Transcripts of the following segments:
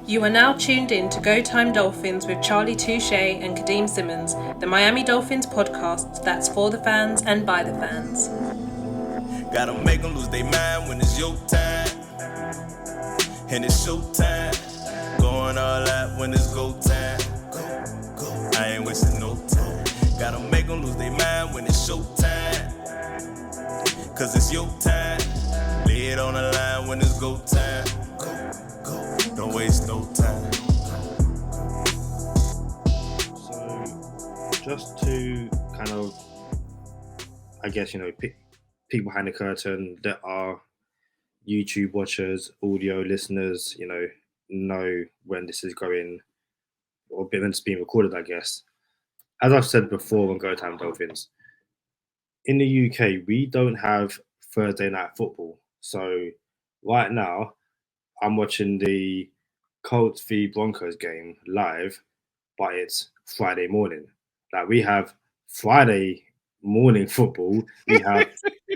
You are now tuned in to Go Time Dolphins with Charlie Touche and Kadeem Simmons, the Miami Dolphins podcast that's for the fans and by the fans. Gotta make them lose their mind when it's your time. And it's show time. Going all out when it's go time. Go. I ain't wasting no time. Gotta make them lose their mind when it's show time. Cause it's your time. Lay it on the line when it's go time. Go. Don't waste no time. So, just to kind of, I guess, peek behind the curtain, there are YouTube watchers, audio listeners, know when this is going, or when it's being recorded, I guess. As I've said before on Go Time Dolphins, in the UK, we don't have Thursday night football. So right now, I'm watching the Colts v Broncos game live, but it's Friday morning. Like, we have Friday morning football, we have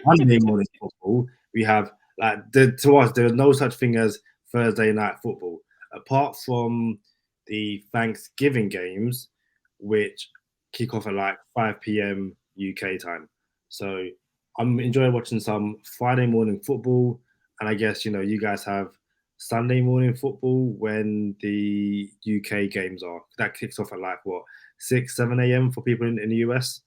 Monday morning football, we have, to us, there's no such thing as Thursday night football, apart from the Thanksgiving games, which kick off at 5 p.m. UK time. So I'm enjoying watching some Friday morning football, and I guess, you guys have Sunday morning football when the UK games are. That kicks off at 6, 7 a.m. for people in the US?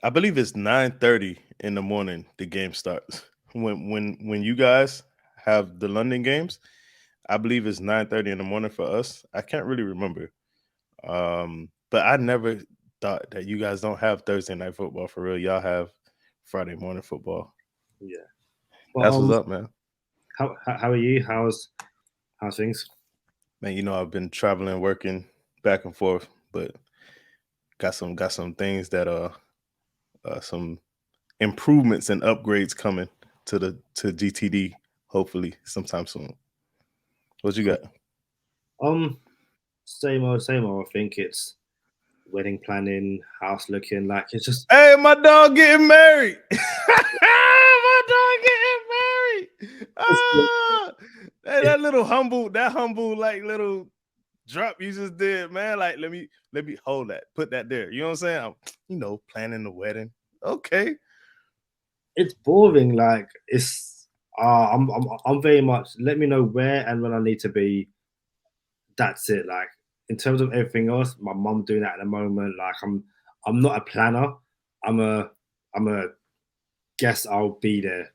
I believe it's 9:30 in the morning the game starts. When you guys have the London games, I believe it's 9:30 in the morning for us. I can't really remember. But I never thought that you guys don't have Thursday night football for real. Y'all have Friday morning football. Yeah. Well, that's what's up, man. How are you? How's things? Man, I've been traveling, working back and forth, but got some things that some improvements and upgrades coming to GTD hopefully sometime soon. What you got? Same old. I think it's wedding planning, house looking, it's just. Hey, my dog getting married. My dog getting married. Hey, that humble little drop you just did, man. Let me hold that, put that there. You know what I'm saying? Planning the wedding. Okay. It's boring. It's I'm very much, let me know where and when I need to be. That's it. In terms of everything else, my mum doing that at the moment. I'm not a planner. I'm a guess I'll be there.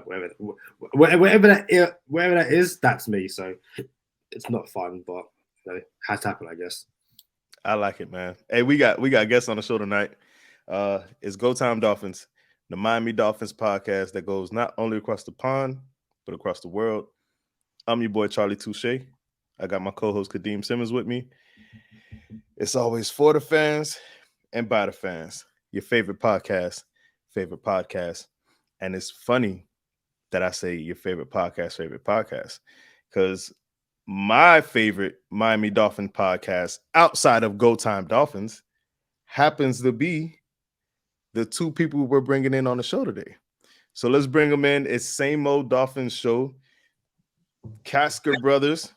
Wherever that is, that's me. So it's not fun, but has to happen, I guess. I like it, man. Hey, we got guests on the show tonight. It's Go Time Dolphins, the Miami Dolphins podcast that goes not only across the pond, but across the world. I'm your boy, Charlie Touche. I got my co-host, Kadeem Simmons, with me. It's always for the fans and by the fans. Your favorite podcast. And it's funny that I say your favorite podcast, because my favorite Miami Dolphin podcast outside of Go Time Dolphins happens to be the two people we're bringing in on the show today. So let's bring them in. It's Same Old Dolphins show. Kasker brothers,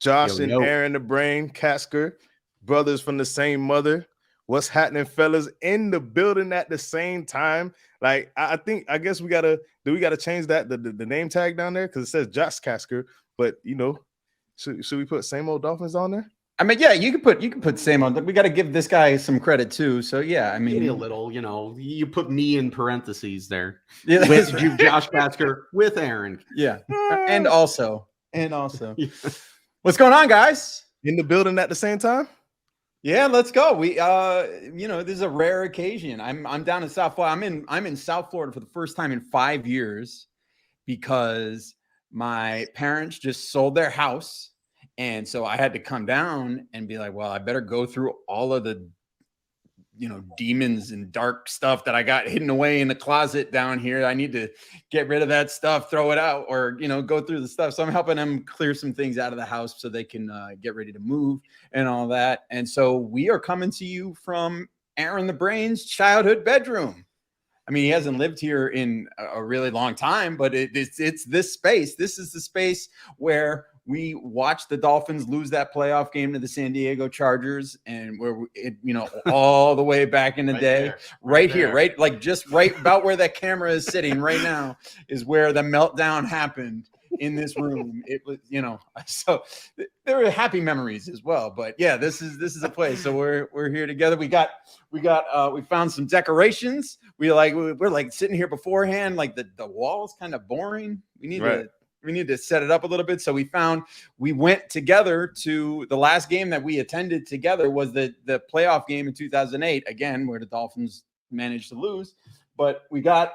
Josh and Aaron the Brain. Kasker brothers from the same mother. What's happening, fellas? In the building at the same time. I guess we gotta change that the name tag down there, because it says Josh Kasker, but should we put Same Old Dolphins on there? I mean, yeah, you can put Same Old. We got to give this guy some credit too. So yeah, I mean, maybe a little. You put me in parentheses there. Yeah, with Josh Kasker with Aaron. Yeah, and also. Yeah. What's going on, guys? In the building at the same time? Yeah, let's go. We this is a rare occasion. I'm down in South Florida. I'm in South Florida for the first time in 5 years, because my parents just sold their house, and so I had to come down and be like, well, I better go through all of the demons and dark stuff that I got hidden away in the closet down here. I need to get rid of that stuff, throw it out, or, go through the stuff. So I'm helping them clear some things out of the house so they can get ready to move and all that. And so we are coming to you from Aaron the Brain's childhood bedroom. I mean, he hasn't lived here in a really long time, but it's this space. This is the space where we watched the Dolphins lose that playoff game to the San Diego Chargers, and all the way back in the day, right here, right, like just right about where that camera is sitting right now is where the meltdown happened in this room. It was, so there were happy memories as well. But yeah, this is a place. So we're here together. We found some decorations. We're like sitting here beforehand, like the wall is kind of boring. We need to set it up a little bit. So we went together to the last game that we attended together was the playoff game in 2008, again, where the Dolphins managed to lose. But we got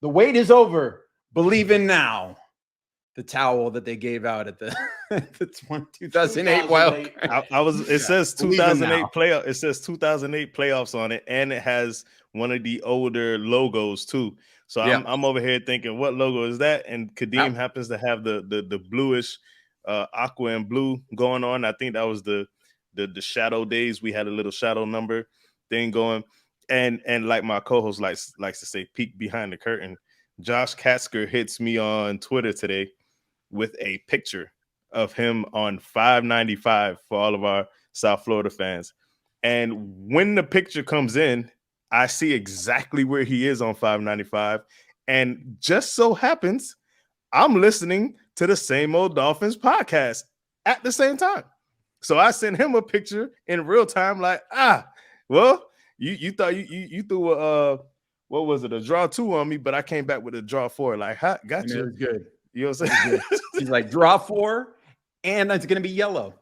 the wait is over. Believe in now. The towel that they gave out at the 2008 wild. It says 2008 playoff. It says 2008 playoffs on it, and it has one of the older logos too. So I'm over here thinking, what logo is that? And Kadeem happens to have the bluish, aqua and blue going on. I think that was the shadow days. We had a little shadow number thing going, and like my co-host likes to say, peek behind the curtain. Josh Katzker hits me on Twitter today with a picture of him on 595 for all of our South Florida fans. And when the picture comes in, I see exactly where he is on 595. And just so happens, I'm listening to the Same Old Dolphins podcast at the same time. So I sent him a picture in real time, like, well, you thought you threw what was it, a draw 2 on me, but I came back with a draw 4. Like, got you. It was good. You know what I'm saying? He's like, draw 4, and it's going to be yellow.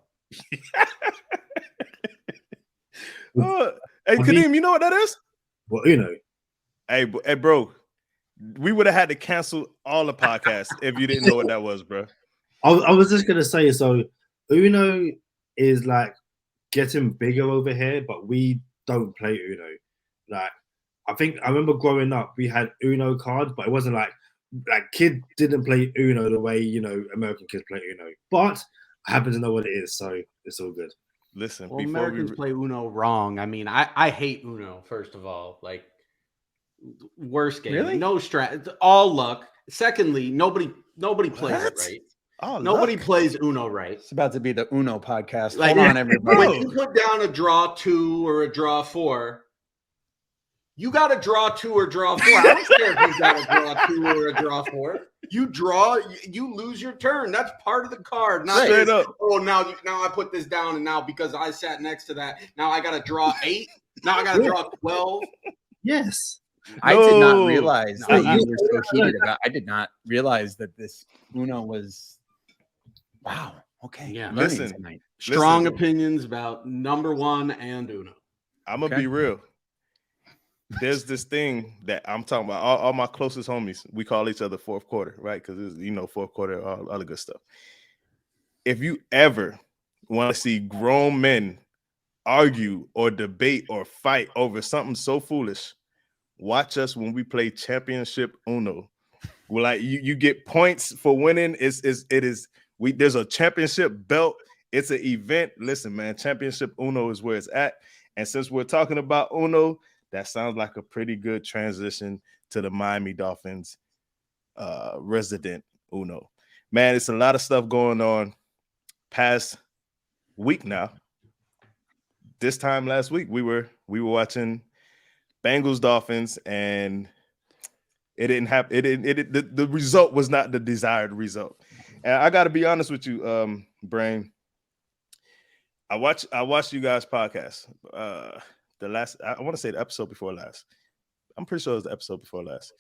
Hey, Kadeem, you know what that is? Well, Hey, bro, we would have had to cancel all the podcasts if you didn't know what that was, bro. I was just going to say, so Uno is like getting bigger over here, but we don't play Uno. Like, I remember growing up, we had Uno cards, but it wasn't like kids didn't play Uno the way, American kids play Uno. But I happen to know what it is, so it's all good. Listen, well, Americans play Uno wrong. I mean, I hate Uno, first of all. Like, worst game. Really? No strat. All luck. Secondly, nobody plays it right. Nobody plays Uno right. It's about to be the Uno podcast. Like, hold on, everybody. When you put down a draw 2 or a draw 4, you got to draw 2 or draw 4. I don't care if you got a draw 2 or a draw 4. You draw, you lose your turn. That's part of the card. Not straight up. Oh, now I put this down, and now because I sat next to that, now I got to draw 8. Now I got to draw 12. Yes. I did not realize that you were so heated about. I did not realize that this Uno was. Wow. Okay. Yeah. Listen. Strong opinions about number 1 and Uno. I'm gonna be real. There's this thing that I'm talking about. All my closest homies, we call each other fourth quarter, right? Because fourth quarter, all the good stuff. If you ever want to see grown men argue or debate or fight over something so foolish, watch us when we play championship Uno. Well, like you get points for winning. There's a championship belt. It's an event. Listen, man, championship Uno is where it's at. And since we're talking about Uno, that sounds like a pretty good transition to the Miami Dolphins resident Uno. Man, it's a lot of stuff going on past week now. This time last week, we were watching Bengals Dolphins, and it didn't happen. The result was not the desired result. And I got to be honest with you, Brain. I watched you guys' podcast. I want to say the episode before last. I'm pretty sure it was the episode before last.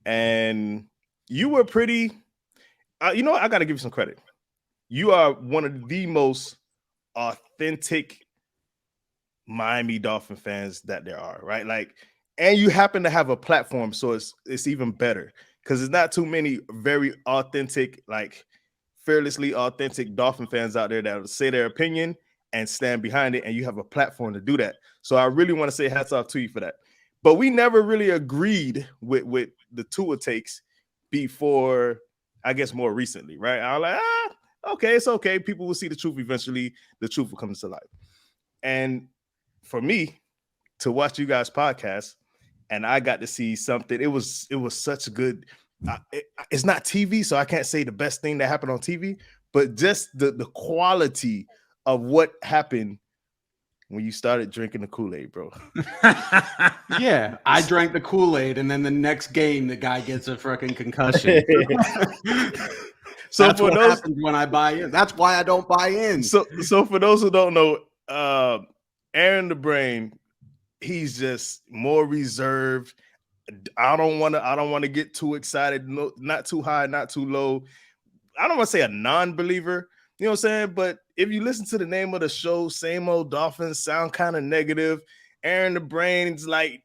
And you were pretty, I got to give you some credit. You are one of the most authentic Miami Dolphin fans that there are, right? Like, and you happen to have a platform, so it's even better because there's not too many very authentic, like fearlessly authentic Dolphin fans out there that will say their opinion and stand behind it, and you have a platform to do that. So I really want to say hats off to you for that. But we never really agreed with the Tua takes before, I guess, more recently, right? I was like, okay, it's okay. People will see the truth eventually. The truth will come to light. And for me to watch you guys' podcast, and I got to see something. It was such good. It's not TV, so I can't say the best thing that happened on TV, but just the quality of what happened when you started drinking the Kool-Aid, bro. Yeah, I drank the Kool-Aid, and then the next game, the guy gets a freaking concussion. So That's for what those, happens when I buy in. That's why I don't buy in. so for those who don't know, Aaron the Brain, he's just more reserved. I don't want to get too excited. No, not too high, not too low. I don't want to say a non-believer, you know what I'm saying? But if you listen to the name of the show, Same Old Dolphins, sound kind of negative. Aaron the Brain's like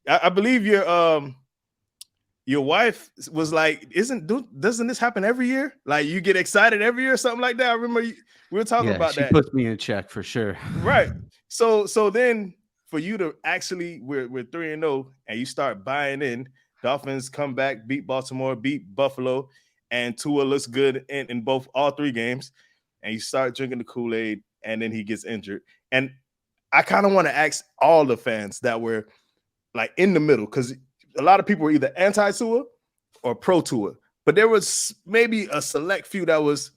I believe your wife was like, doesn't this happen every year? Like you get excited every year or something like that. I remember we were talking about she that. puts me in check for sure. Right. So then for you to actually, we're 3-0 and you start buying in. Dolphins come back, beat Baltimore, beat Buffalo, and Tua looks good in all three games. And you start drinking the Kool-Aid, and then he gets injured. And I kind of want to ask all the fans that were like in the middle, because a lot of people were either anti-Tua or pro-Tua, but there was maybe a select few that was,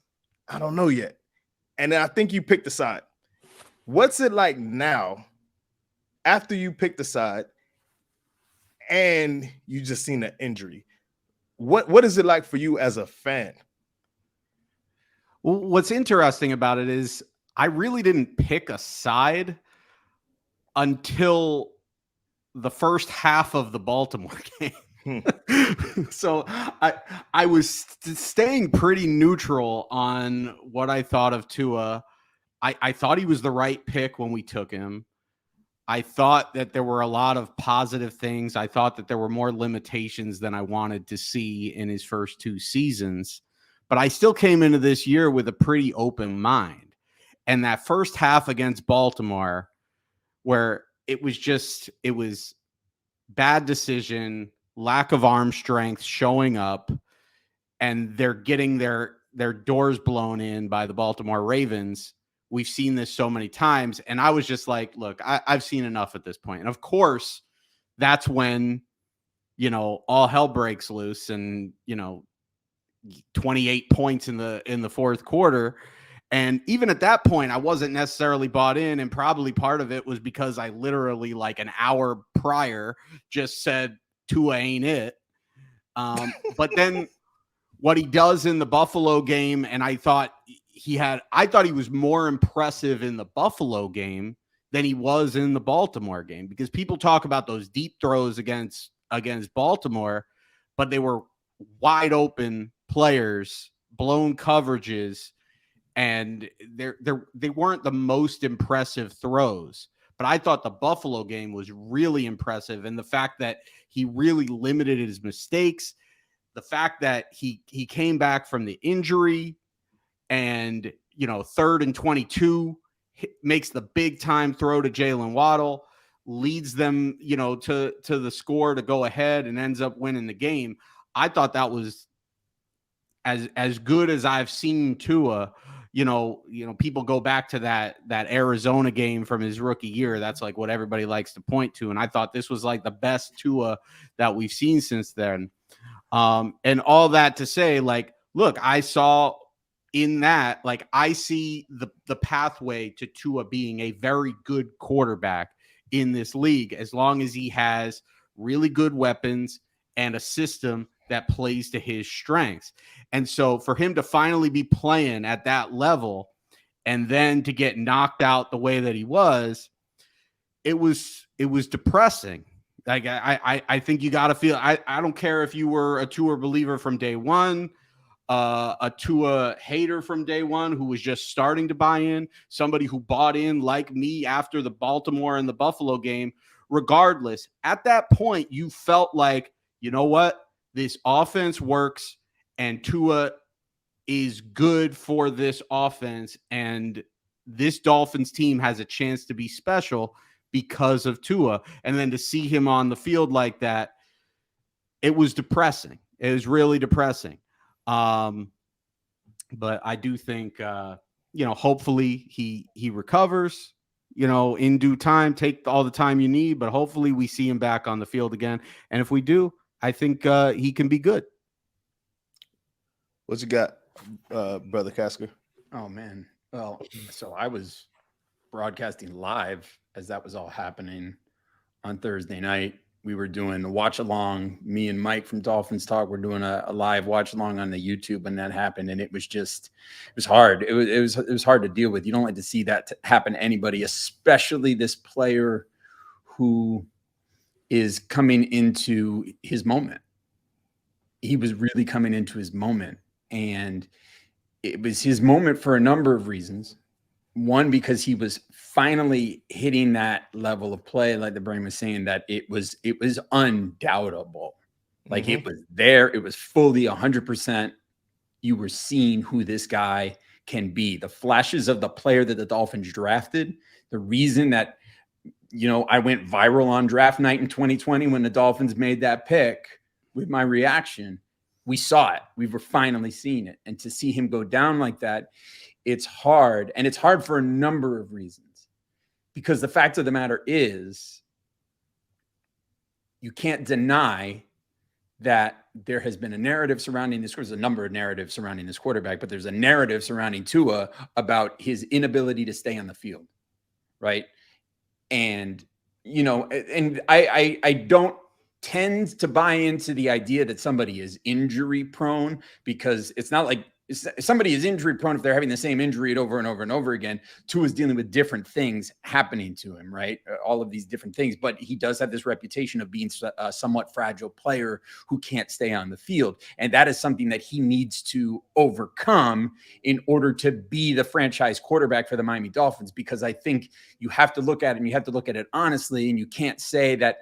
I don't know yet. And then I think you picked the side. What's it like now after you picked the side and you just seen an injury? What is it like for you as a fan? Well, what's interesting about it is I really didn't pick a side until the first half of the Baltimore game. So I was staying pretty neutral on what I thought of Tua. I thought he was the right pick when we took him. I thought that there were a lot of positive things. I thought that there were more limitations than I wanted to see in his first two seasons. But I still came into this year with a pretty open mind. And that first half against Baltimore, where it was bad decision, lack of arm strength showing up, and they're getting their doors blown in by the Baltimore Ravens. We've seen this so many times. And I was just like, look, I've seen enough at this point. And of course, that's when, all hell breaks loose and, 28 points in the fourth quarter. And even at that point, I wasn't necessarily bought in. And probably part of it was because I literally like an hour prior just said Tua ain't it. But then what he does in the Buffalo game, and I thought he was more impressive in the Buffalo game than he was in the Baltimore game, because people talk about those deep throws against Baltimore, but they were wide open players, blown coverages, and they weren't the most impressive throws. But I thought the Buffalo game was really impressive, and the fact that he really limited his mistakes, the fact that he came back from the injury, and 3rd and 22 makes the big time throw to Jalen Waddle, leads them to the score to go ahead, and ends up winning the game. I thought that was as good as I've seen Tua. People go back to that Arizona game from his rookie year. That's like what everybody likes to point to. And I thought this was like the best Tua that we've seen since then. And all that to say, like, look, I saw in that, like, I see the pathway to Tua being a very good quarterback in this league, as long as he has really good weapons and a system that plays to his strengths. And so for him to finally be playing at that level and then to get knocked out the way that he was, it was depressing. Like, I think you got to feel, I don't care if you were a Tua believer from day one, a Tua hater from day one who was just starting to buy in, somebody who bought in like me after the Baltimore and the Buffalo game. Regardless, at that point, you felt like, you know what? This offense works, and Tua is good for this offense, and this Dolphins team has a chance to be special because of Tua. And then to see him on the field like that, it was depressing. It was really depressing. But I do think, hopefully he recovers, in due time. Take all the time you need, but hopefully we see him back on the field again. And if we do, I think he can be good. What you got Brother Casker? Oh man. Well, so I was broadcasting live as that was all happening on Thursday night. We were doing a watch along. Me and Mike from Dolphins Talk were doing a live watch along on the YouTube when that happened, and it was hard. It was hard to deal with. You don't like to see that happen to anybody, especially this player who is coming into his moment. He was really coming into his moment, and it was his moment for a number of reasons. One, because he was finally hitting that level of play, like the brain was saying, that it was undoubtable. Like it was there. It was fully 100%. You were seeing who this guy can be. The flashes of the player that the Dolphins drafted, the reason that, I went viral on draft night in 2020 when the Dolphins made that pick with my reaction, we saw it. We were finally seeing it. And to see him go down like that, it's hard. And it's hard for a number of reasons. Because the fact of the matter is, you can't deny that there has been a narrative surrounding this. There's a number of narratives surrounding this quarterback, but there's a narrative surrounding Tua about his inability to stay on the field, right? And, and I don't tend to buy into the idea that somebody is injury prone, because it's not like somebody is injury prone if they're having the same injury over and over and over again. Tua is dealing with different things happening to him, right? All of these different things, but he does have this reputation of being a somewhat fragile player who can't stay on the field. And that is something that he needs to overcome in order to be the franchise quarterback for the Miami Dolphins, because I think you have to look at it, and you have to look at it honestly, and you can't say that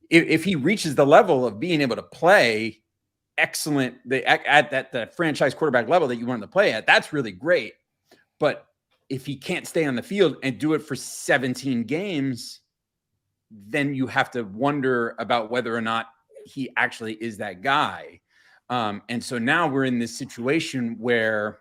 if he reaches the level of being able to play excellent at that franchise quarterback level that you want to play at, that's really great. But if he can't stay on the field and do it for 17 games, then you have to wonder about whether or not he actually is that guy. And so now we're in this situation where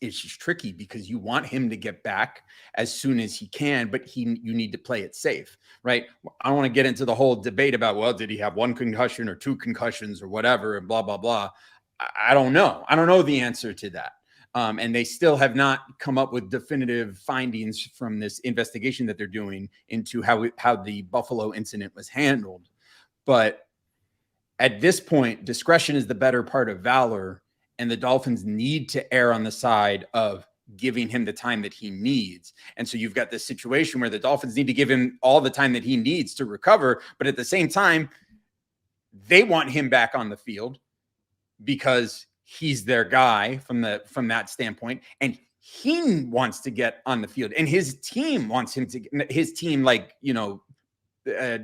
it's just tricky, because you want him to get back as soon as he can, but you need to play it safe, right? I don't want to get into the whole debate about, well, did he have one concussion or two concussions or whatever, and blah, blah, blah. I don't know. I don't know the answer to that. And they still have not come up with definitive findings from this investigation that they're doing into how the Buffalo incident was handled. But at this point, discretion is the better part of valor. And the Dolphins need to err on the side of giving him the time that he needs. And so you've got this situation where the Dolphins need to give him all the time that he needs to recover. But at the same time, they want him back on the field because he's their guy from that standpoint. And he wants to get on the field, and his team wants him to get his team, like,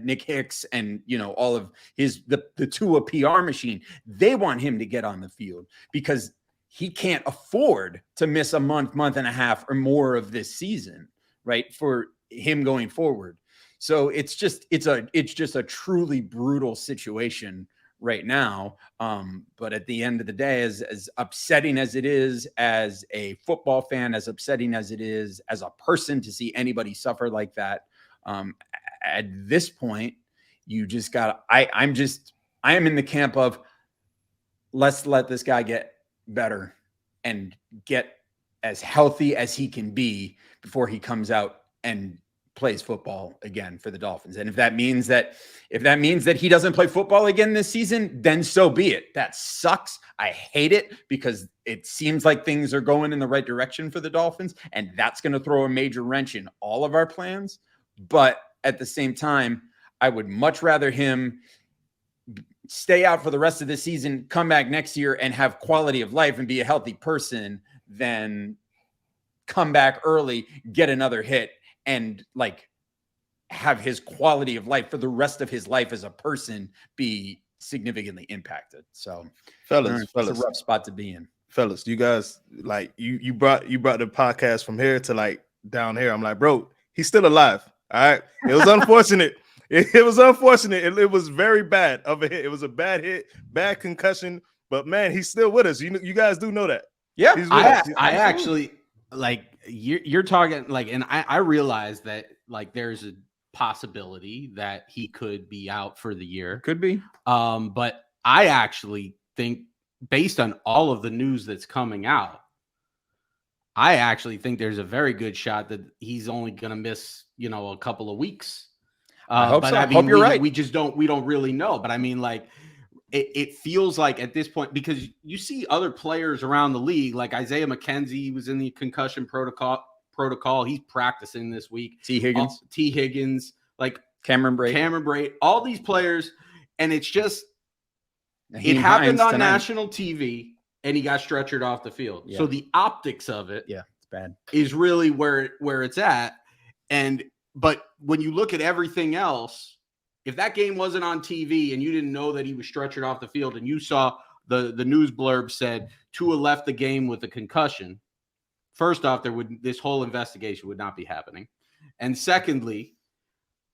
Nick Hicks and, all of the Tua PR machine, they want him to get on the field because he can't afford to miss a month and a half or more of this season, right? For him going forward. So it's just a truly brutal situation right now. But at the end of the day, as upsetting as it is as a football fan, as upsetting as it is as a person to see anybody suffer like that, at this point, you just got. I am in the camp of, let's let this guy get better and get as healthy as he can be before he comes out and plays football again for the Dolphins. And if that means that he doesn't play football again this season, then so be it. That sucks. I hate it, because it seems like things are going in the right direction for the Dolphins, and that's going to throw a major wrench in all of our plans. But at the same time, I would much rather him stay out for the rest of the season, come back next year and have quality of life and be a healthy person than come back early, get another hit, and have his quality of life for the rest of his life as a person be significantly impacted. So fellas, it's a rough spot to be in. Fellas, you guys, you brought the podcast from here to down here. I'm like, bro, he's still alive. All right. It was unfortunate. It was unfortunate. It was very bad of a hit. It was a bad hit, bad concussion. But man, he's still with us. You guys do know that. Yeah. I actually you're talking and I realize that there's a possibility that he could be out for the year. Could be. But I actually think based on all of the news that's coming out, I actually think there's a very good shot that he's only going to miss, a couple of weeks. I hope but so. I I mean, hope you're right. We don't really know. But I mean, like, it feels like at this point, because you see other players around the league, like Isaiah McKenzie was in the concussion protocol. He's practicing this week. T. Higgins, like Cameron Brate, all these players. And it's just, Naheem it happened Hines on tonight. national TV and he got stretchered off the field. Yeah. So the optics of it it's bad. is really where it's at. But when you look at everything else, if that game wasn't on TV and you didn't know that he was stretchered off the field and you saw the news blurb said Tua left the game with a concussion, first off, this whole investigation would not be happening. And secondly,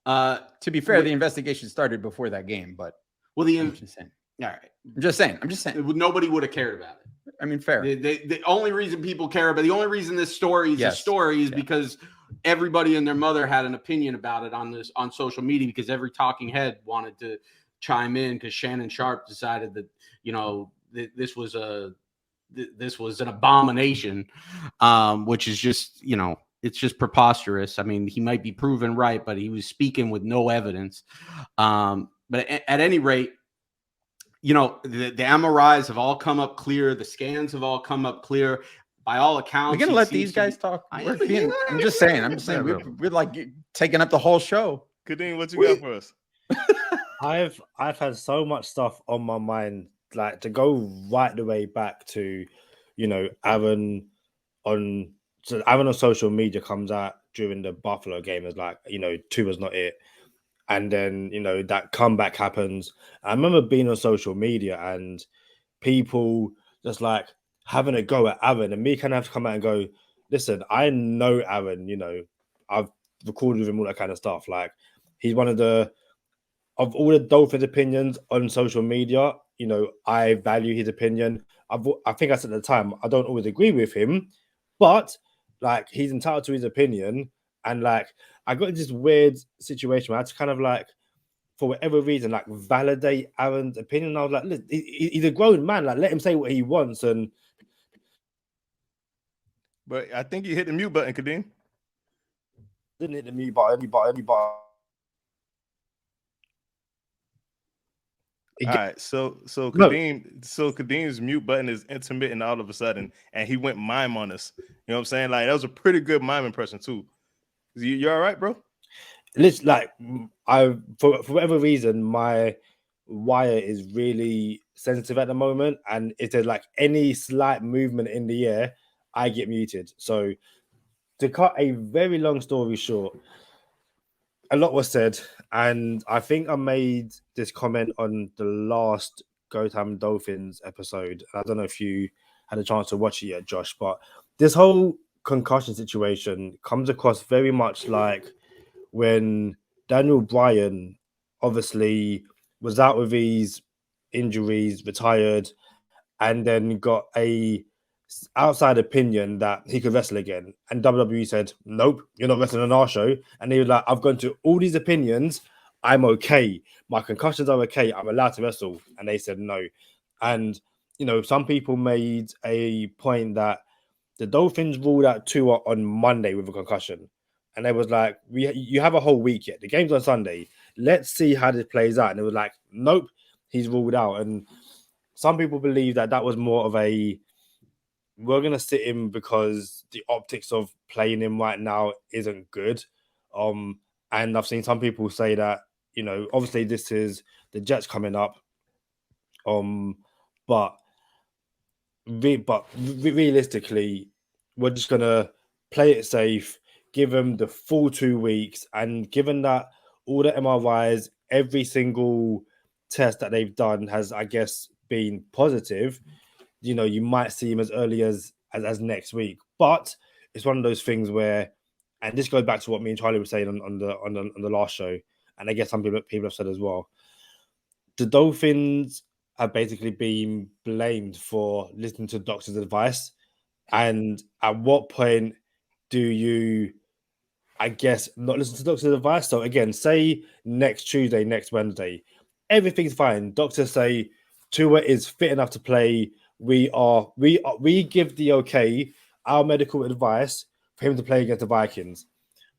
to be fair, the investigation started before that game, but I'm just saying. All right. I'm just saying. Nobody would have cared about it. I mean, fair. The only reason people care about the only reason this story is a story is because everybody and their mother had an opinion about it on social media, because every talking head wanted to chime in because Shannon Sharp decided that this was an abomination, which is just it's just preposterous. I mean, he might be proven right, but he was speaking with no evidence. But at any rate, the MRIs have all come up clear. The scans have all come up clear. By all accounts, we're gonna let these guys talk. I'm just saying. We're like taking up the whole show. Kadeem, what you got for us? I've had so much stuff on my mind, like to go right the way back to, Aaron on social media comes out during the Buffalo game as like, Tua's not it. And then, that comeback happens. I remember being on social media and people just like having a go at Aaron, and me kind of have to come out and go, listen, I know Aaron, I've recorded with him, all that kind of stuff. Like, he's one of all the Dolphins opinions on social media, I value his opinion. I think I said at the time, I don't always agree with him, but like, he's entitled to his opinion. And like, I got into this weird situation where I had to kind of like, for whatever reason, like validate Aaron's opinion. And I was like, look, he's a grown man. Like, let him say what he wants. But I think you hit the mute button, Kadeem. Didn't hit the mute button. All right, so Kadeem's mute button is intermittent all of a sudden, and he went mime on us. You know what I'm saying? Like, that was a pretty good mime impression too. You all right, bro? It's like, for whatever reason, my wire is really sensitive at the moment, and if there's like any slight movement in the air, I get muted. So to cut a very long story short, a lot was said, and I think I made this comment on the last Go Time Dolphins episode. I don't know if you had a chance to watch it yet, Josh, but this whole concussion situation comes across very much like when Daniel Bryan obviously was out with his injuries, retired, and then got a outside opinion that he could wrestle again. And WWE said, nope, you're not wrestling on our show. And he was like, I've gone to all these opinions. I'm okay. My concussions are okay. I'm allowed to wrestle. And they said no. And, some people made a point that the Dolphins ruled out Tua on Monday with a concussion. And they was like, you have a whole week yet. The game's on Sunday. Let's see how this plays out. And it was like, nope, he's ruled out. And some people believe that was more of we're going to sit him because the optics of playing him right now isn't good. And I've seen some people say that, obviously this is the Jets coming up. But realistically, we're just going to play it safe, give him the full 2 weeks. And given that all the MRIs, every single test that they've done has, I guess, been positive, you might see him as early as next week. But it's one of those things where, and this goes back to what me and Charlie were saying on the last show, and I guess some people have said as well, the Dolphins have basically been blamed for listening to doctors' advice. And at what point do you, I guess, not listen to doctors' advice? So again, say next Tuesday, next Wednesday, everything's fine. Doctors say Tua is fit enough to play we give the okay, our medical advice for him to play against the Vikings.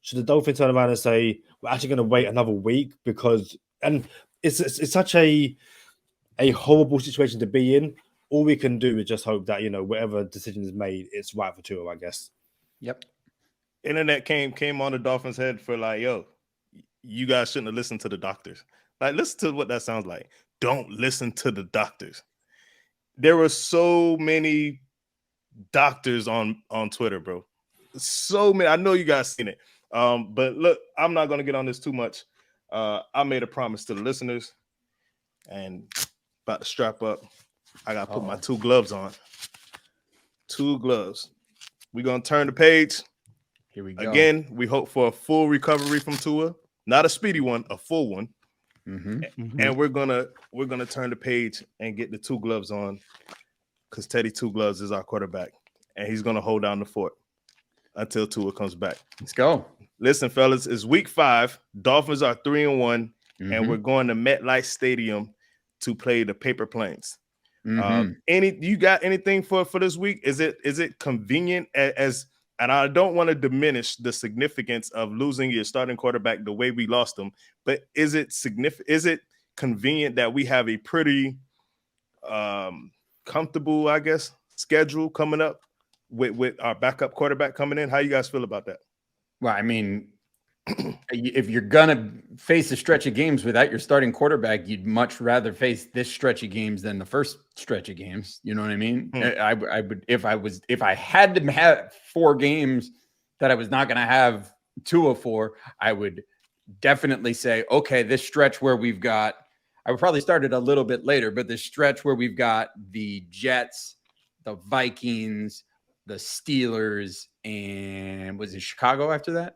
Should the Dolphins turn around and say we're actually going to wait another week because and it's such a horrible situation to be in. All we can do is just hope that whatever decision is made, it's right for Tua, I guess. Yep. Internet came on the Dolphins' head for like, yo, you guys shouldn't have listened to the doctors. Like, listen to what that sounds like. Don't listen to the doctors. There were so many doctors on Twitter, bro. So many. I know you guys seen it. But look, I'm not gonna get on this too much. I made a promise to the listeners, and about to strap up. I gotta put my 2 gloves on. 2 gloves. We're gonna turn the page. Here we go. Again, we hope for a full recovery from Tua, not a speedy one, a full one. And we're gonna turn the page and get the 2 gloves on, because Teddy 2 Gloves is our quarterback, and he's gonna hold down the fort until Tua comes back. Let's go. Listen, fellas, it's week 5. Dolphins are 3-1, and we're going to MetLife Stadium to play the Paper Planes. You got anything for this week? Is it convenient as and I don't want to diminish the significance of losing your starting quarterback the way we lost him, but is it convenient that we have a pretty comfortable, I guess, schedule coming up with our backup quarterback coming in? How you guys feel about that? Well, I mean, if you're gonna face a stretch of games without your starting quarterback, you'd much rather face this stretch of games than the first stretch of games. You know what I mean? I would if I had to have 4 games that I was not going to have 2 of 4, I would definitely say, okay, this stretch where we've got, I would probably start it a little bit later, but the stretch where we've got the Jets, the Vikings, the Steelers, and was it Chicago after that?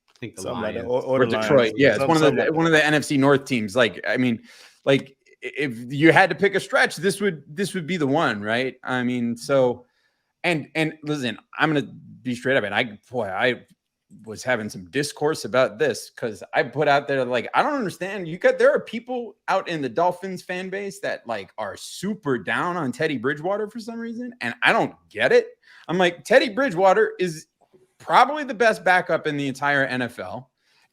I think the Something like Lions. that. Or the Detroit. Lions. Yeah, it's one of the NFC North teams. Like, I mean, like if you had to pick a stretch, this would be the one, right? I mean, so and listen, I'm gonna be straight up, and I was having some discourse about this because I put out there like, I don't understand. There are people out in the Dolphins fan base that like are super down on Teddy Bridgewater for some reason, and I don't get it. I'm like, Teddy Bridgewater is probably the best backup in the entire NFL.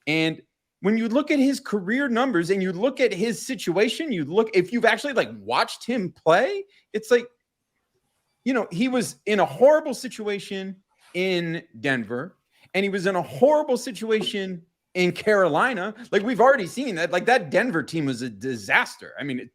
And when you look at his career numbers and you look at his situation, if you've actually like watched him play, it's like, he was in a horrible situation in Denver, and he was in a horrible situation in Carolina. Like, we've already seen that, like, that Denver team was a disaster. I mean,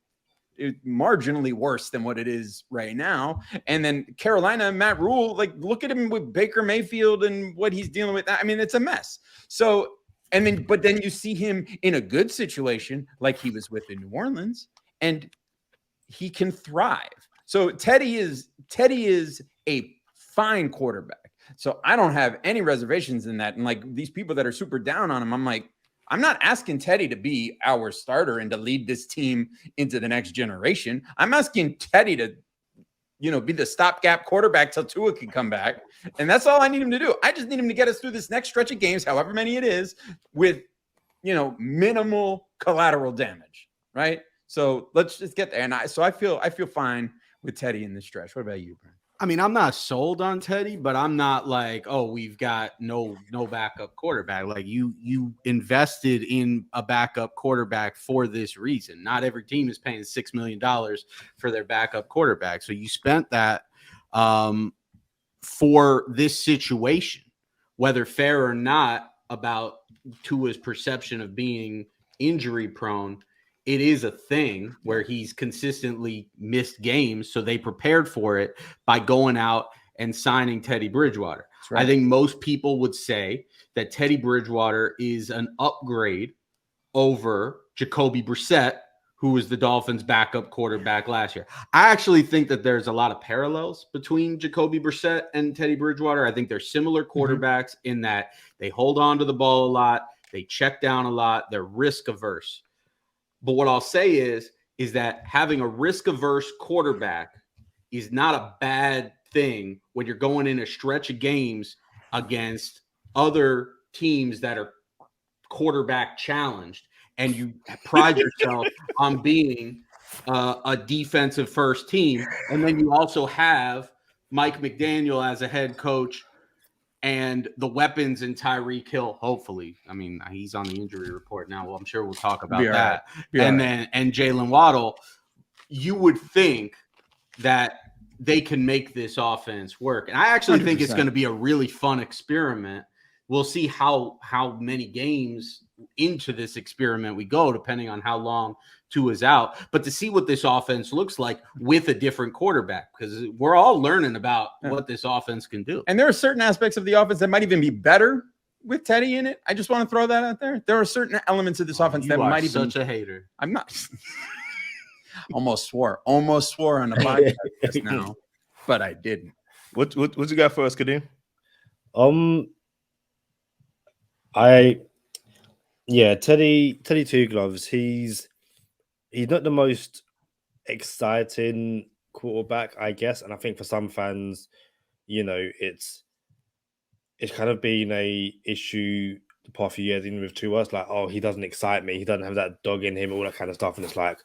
it marginally worse than what it is right now. And then Carolina, Matt Rule, like, look at him with Baker Mayfield and what he's dealing with. I mean, it's a mess. So, but then you see him in a good situation, like he was with in New Orleans, and he can thrive. So Teddy is a fine quarterback. So I don't have any reservations in that. And like these people that are super down on him, I'm like, I'm not asking Teddy to be our starter and to lead this team into the next generation. I'm asking Teddy to, be the stopgap quarterback till Tua can come back. And that's all I need him to do. I just need him to get us through this next stretch of games, however many it is, with, minimal collateral damage, right? So let's just get there. And I feel fine with Teddy in this stretch. What about you, Brian? I mean, I'm not sold on Teddy, but I'm not like, oh, we've got no backup quarterback. Like you invested in a backup quarterback for this reason. Not every team is paying $6 million for their backup quarterback. So you spent that for this situation, whether fair or not, about Tua's perception of being injury prone. It is a thing where he's consistently missed games, so they prepared for it by going out and signing Teddy Bridgewater. Right. I think most people would say that Teddy Bridgewater is an upgrade over Jacoby Brissett, who was the Dolphins' backup quarterback last year. I actually think that there's a lot of parallels between Jacoby Brissett and Teddy Bridgewater. I think they're similar quarterbacks in that they hold on to the ball a lot, they check down a lot, they're risk averse. But what I'll say is that having a risk-averse quarterback is not a bad thing when you're going in a stretch of games against other teams that are quarterback challenged, and you pride yourself on being a defensive first team, and then you also have Mike McDaniel as a head coach and the weapons in Tyreek Hill. Hopefully, I mean, he's on the injury report now. Well, I'm sure we'll talk about that. And Jalen Waddle. You would think that they can make this offense work, and I actually 100%. Think it's going to be a really fun experiment. We'll see how many games into this experiment we go, depending on how long Tua is out. But to see what this offense looks like with a different quarterback, because we're all learning about what this offense can do. And there are certain aspects of the offense that might even be better with Teddy in it. I just want to throw that out there. There are certain elements of this offense that might even. Such a hater. I'm not. Almost swore on the podcast just now, but I didn't. What you got for us, Kadeem? Teddy Two Gloves. He's not the most exciting quarterback, I guess, and I think for some fans, it's kind of been a issue the past few years, even with Tua. Like, oh, he doesn't excite me. He doesn't have that dog in him, all that kind of stuff, and it's like.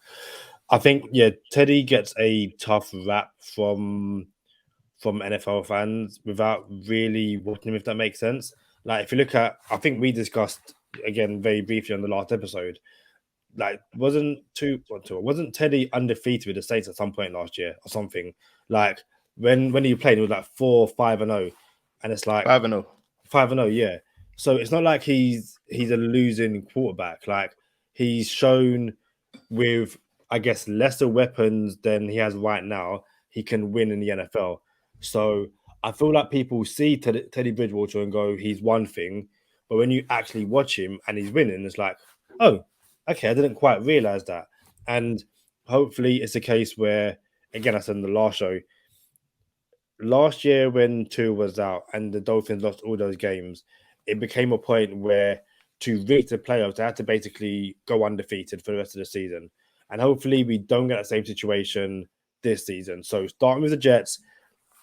I think, Teddy gets a tough rap from NFL fans without really watching him, if that makes sense. Like, if you look at, I think we discussed, again, very briefly on the last episode, like, wasn't Teddy undefeated with the Saints at some point last year or something? Like, when he played, it was like 4-5-0. And it's like... 5-0. 5-0, yeah. So it's not like he's a losing quarterback. Like, he's shown with... I guess lesser weapons than he has right now, he can win in the NFL. So I feel like people see Teddy Bridgewater and go, he's one thing. But when you actually watch him and he's winning, it's like, oh, okay, I didn't quite realize that. And hopefully it's a case where, again, I said in the last show, last year when Tua was out and the Dolphins lost all those games, it became a point where to reach the playoffs, they had to basically go undefeated for the rest of the season. And hopefully we don't get that same situation this season. So starting with the Jets,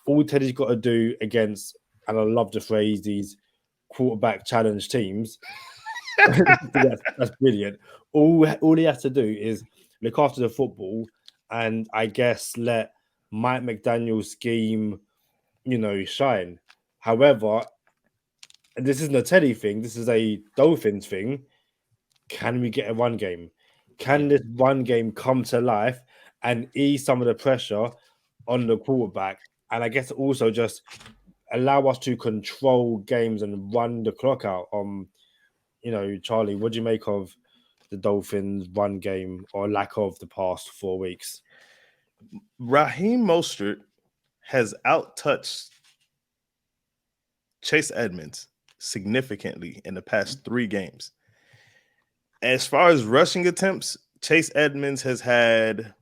all Teddy's got to do against, and I love the phrase, these quarterback challenge teams. that's brilliant. All he has to do is look after the football and I guess let Mike McDaniel's scheme, shine. However, this isn't a Teddy thing. This is a Dolphins thing. Can we get a run game? Can this one game come to life and ease some of the pressure on the quarterback? And I guess also just allow us to control games and run the clock out. Charlie, what do you make of the Dolphins' run game or lack of the past 4 weeks? Raheem Mostert has outtouched Chase Edmonds significantly in the past 3 games. As far as rushing attempts, Chase Edmonds has had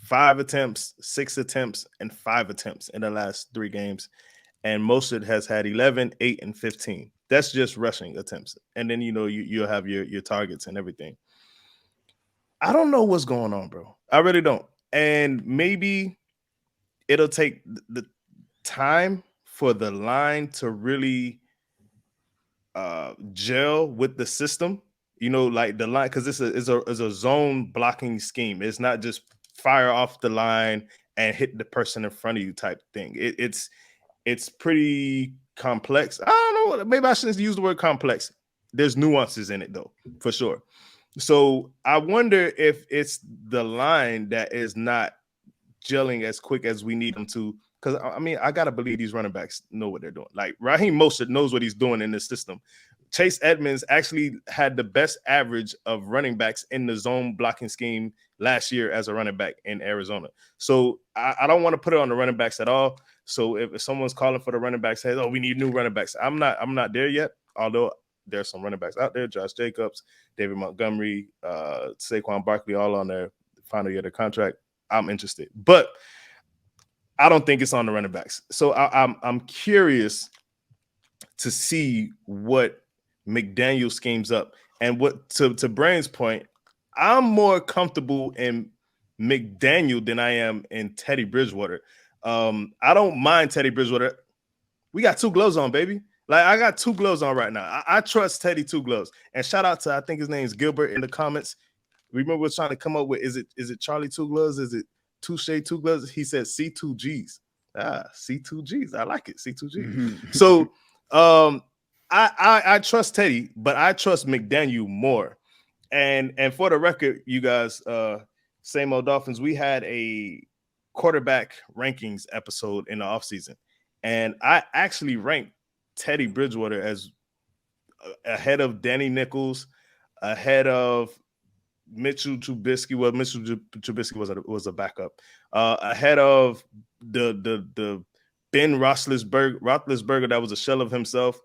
5 attempts, 6 attempts, and 5 attempts in the last 3 games. And Mostert has had 11, 8, and 15. That's just rushing attempts. And then, you'll have your targets and everything. I don't know what's going on, bro. I really don't. And maybe it'll take the time for the line to really gel with the system. Like the line, because this is a zone blocking scheme. It's not just fire off the line and hit the person in front of you type thing. It's pretty complex. I don't know. Maybe I shouldn't use the word complex. There's nuances in it, though, for sure. So I wonder if it's the line that is not gelling as quick as we need them to. Because, I got to believe these running backs know what they're doing. Like, Raheem Mostert knows what he's doing in this system. Chase Edmonds actually had the best average of running backs in the zone blocking scheme last year as a running back in Arizona. So I don't want to put it on the running backs at all. So if someone's calling for the running backs, says, "Oh, we need new running backs," I'm not there yet. Although there's some running backs out there: Josh Jacobs, David Montgomery, Saquon Barkley, all on their final year of their contract. I'm interested, but I don't think it's on the running backs. So I'm curious to see what McDaniel schemes up. And what to Brain's point, I'm more comfortable in McDaniel than I am in Teddy Bridgewater. I don't mind Teddy Bridgewater. We got 2 gloves on, baby. Like, I got 2 gloves on right now. I trust Teddy 2 gloves. And shout out to, I think his name is Gilbert in the comments. remember we're trying to come up with, is it Charlie Two Gloves? Is it Touche Two Gloves? He said C2Gs. C2Gs. I like it. C2Gs. Mm-hmm. So I trust Teddy, but I trust McDaniel more. And for the record, you guys, same old Dolphins, we had a quarterback rankings episode in the offseason. And I actually ranked Teddy Bridgewater as ahead of Danny Nichols, ahead of Mitchell Trubisky. Well, Mitchell Trubisky was a backup. Ahead of the Ben Roethlisberger that was a shell of himself.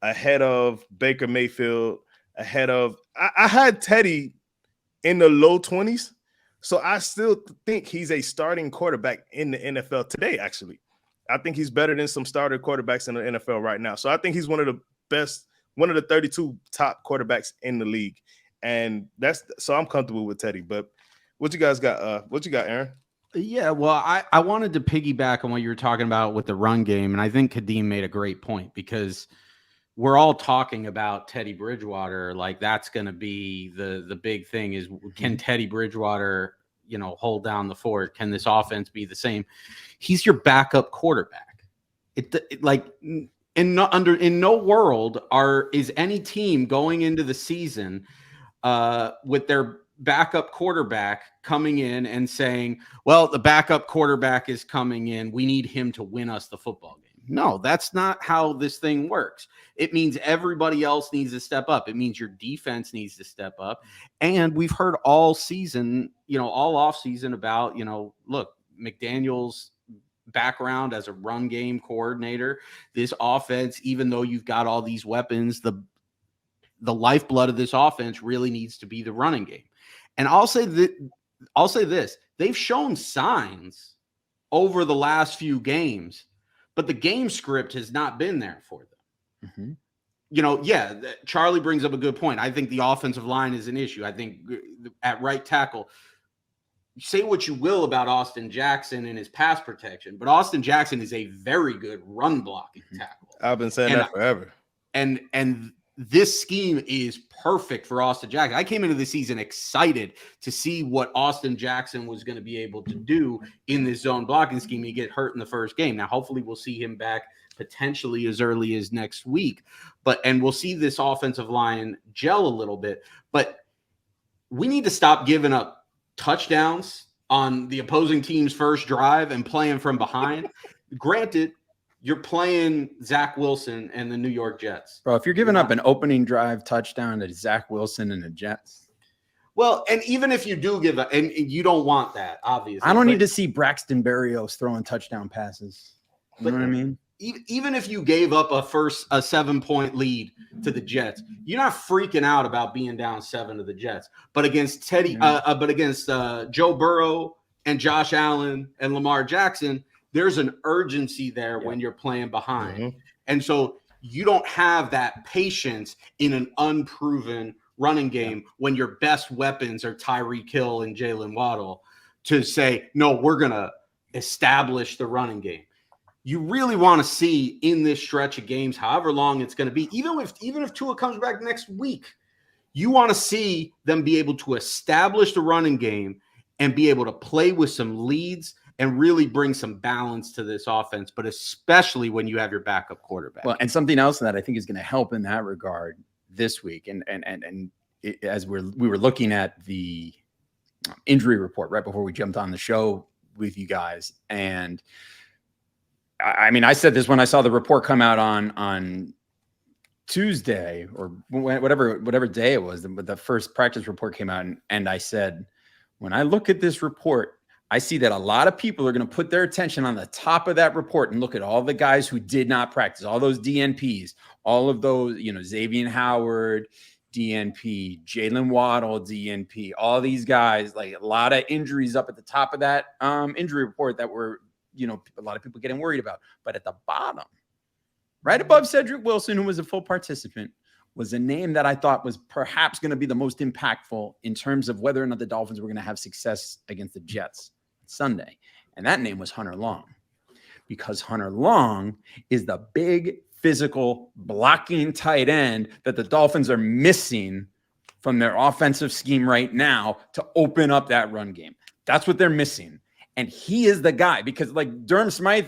Ahead of Baker Mayfield. Ahead of I had Teddy in the low 20s. So I still think he's a starting quarterback in the NFL today, actually. I think he's better than some starter quarterbacks in the NFL right now. So I think he's one of the best, one of the 32 top quarterbacks in the league. And so I'm comfortable with Teddy. But what you guys got? What you got, Aaron? Yeah, well, I wanted to piggyback on what you were talking about with the run game. And I think Kadeem made a great point, because we're all talking about Teddy Bridgewater. Like, that's going to be the big thing is, can Teddy Bridgewater, hold down the fort? Can this offense be the same? He's your backup quarterback. In no world is any team going into the season with their backup quarterback coming in and saying, well, the backup quarterback is coming in, we need him to win us the football game. No, that's not how this thing works. It means everybody else needs to step up. It means your defense needs to step up. And we've heard all season, all off season about, look, McDaniel's background as a run game coordinator, this offense, even though you've got all these weapons, the lifeblood of this offense really needs to be the running game. And I'll say this, they've shown signs over the last few games, but the game script has not been there for them. Mm-hmm. Charlie brings up a good point. I think the offensive line is an issue. I think at right tackle, say what you will about Austin Jackson and his pass protection, but Austin Jackson is a very good run blocking tackle. I've been saying that forever. And this scheme is perfect for Austin Jackson. I came into the season excited to see what Austin Jackson was going to be able to do in this zone blocking scheme. He get hurt in the first game. Now, hopefully we'll see him back potentially as early as next week, and we'll see this offensive line gel a little bit, but we need to stop giving up touchdowns on the opposing team's first drive and playing from behind. Granted, you're playing Zach Wilson and the New York Jets. Bro, if you're giving up an opening drive touchdown to Zach Wilson and the Jets. Well, and even if you do give and you don't want that, obviously. I don't need to see Braxton Berrios throwing touchdown passes. You know what I mean? Even if you gave up a 7-point lead to the Jets, you're not freaking out about being down 7 to the Jets. But against Joe Burrow and Josh Allen and Lamar Jackson, there's an urgency there when you're playing behind. Mm-hmm. And so you don't have that patience in an unproven running game when your best weapons are Tyreek Hill and Jalen Waddle to say, no, we're going to establish the running game. You really want to see in this stretch of games, however long it's going to be, even if Tua comes back next week, you want to see them be able to establish the running game and be able to play with some leads and really bring some balance to this offense, but especially when you have your backup quarterback. Well, and something else that I think is going to help in that regard this week, as we were looking at the injury report right before we jumped on the show with you guys, and I mean, I said this when I saw the report come out on Tuesday or whatever day it was, the first practice report came out, and I said, when I look at this report, I see that a lot of people are going to put their attention on the top of that report and look at all the guys who did not practice, all those DNPs, all of those, Xavier Howard, DNP, Jalen Waddle, DNP, all these guys, like a lot of injuries up at the top of that injury report that were, a lot of people getting worried about. But at the bottom, right above Cedric Wilson, who was a full participant, was a name that I thought was perhaps going to be the most impactful in terms of whether or not the Dolphins were going to have success against the Jets Sunday. And that name was Hunter Long, because Hunter Long is the big physical blocking tight end that the Dolphins are missing from their offensive scheme right now to open up that run game. That's what they're missing. And he is the guy, because like Durham Smythe,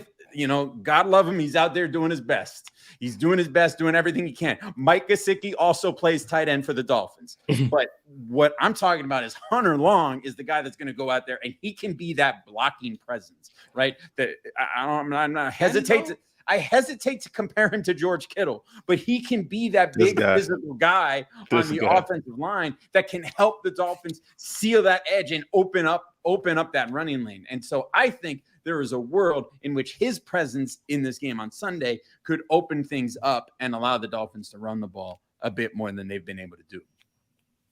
God love him, he's out there doing his best. He's doing his best, doing everything he can. Mike Gesicki also plays tight end for the Dolphins. But what I'm talking about is Hunter Long is the guy that's going to go out there, and he can be that blocking presence, right? I hesitate to compare him to George Kittle, but he can be that big physical guy on the offensive line that can help the Dolphins seal that edge and open up that running lane. And so I think there is a world in which his presence in this game on Sunday could open things up and allow the Dolphins to run the ball a bit more than they've been able to do.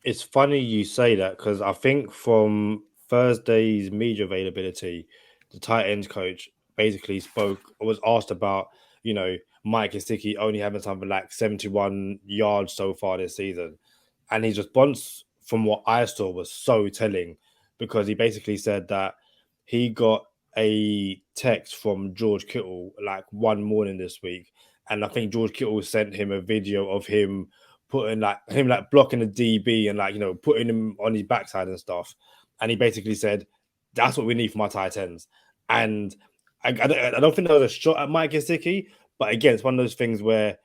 It's funny you say that, because I think from Thursday's media availability, the tight ends coach basically was asked about, Mike Gesicki only having something like 71 yards so far this season. And his response, from what I saw, was so telling, because he basically said that he got a text from George Kittle like one morning this week. And I think George Kittle sent him a video of him blocking the DB and putting him on his backside and stuff. And he basically said, that's what we need from our tight ends. And I don't think there was a shot at Mike Gesicki, but again, it's one of those things where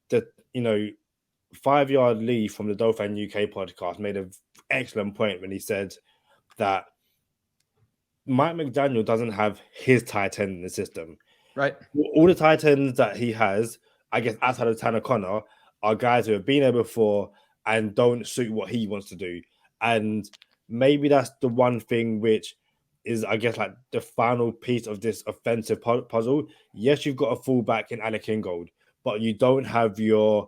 the 5-yard Lee from the Dolphin UK podcast made an excellent point when he said that Mike McDaniel doesn't have his tight end in the system. Right. All the tight ends that he has, I guess, outside of Tanner Connor, are guys who have been there before and don't suit what he wants to do. And maybe that's the one thing which is, I guess, like the final piece of this offensive puzzle. Yes, you've got a fullback in Alec Ingold, but you don't have your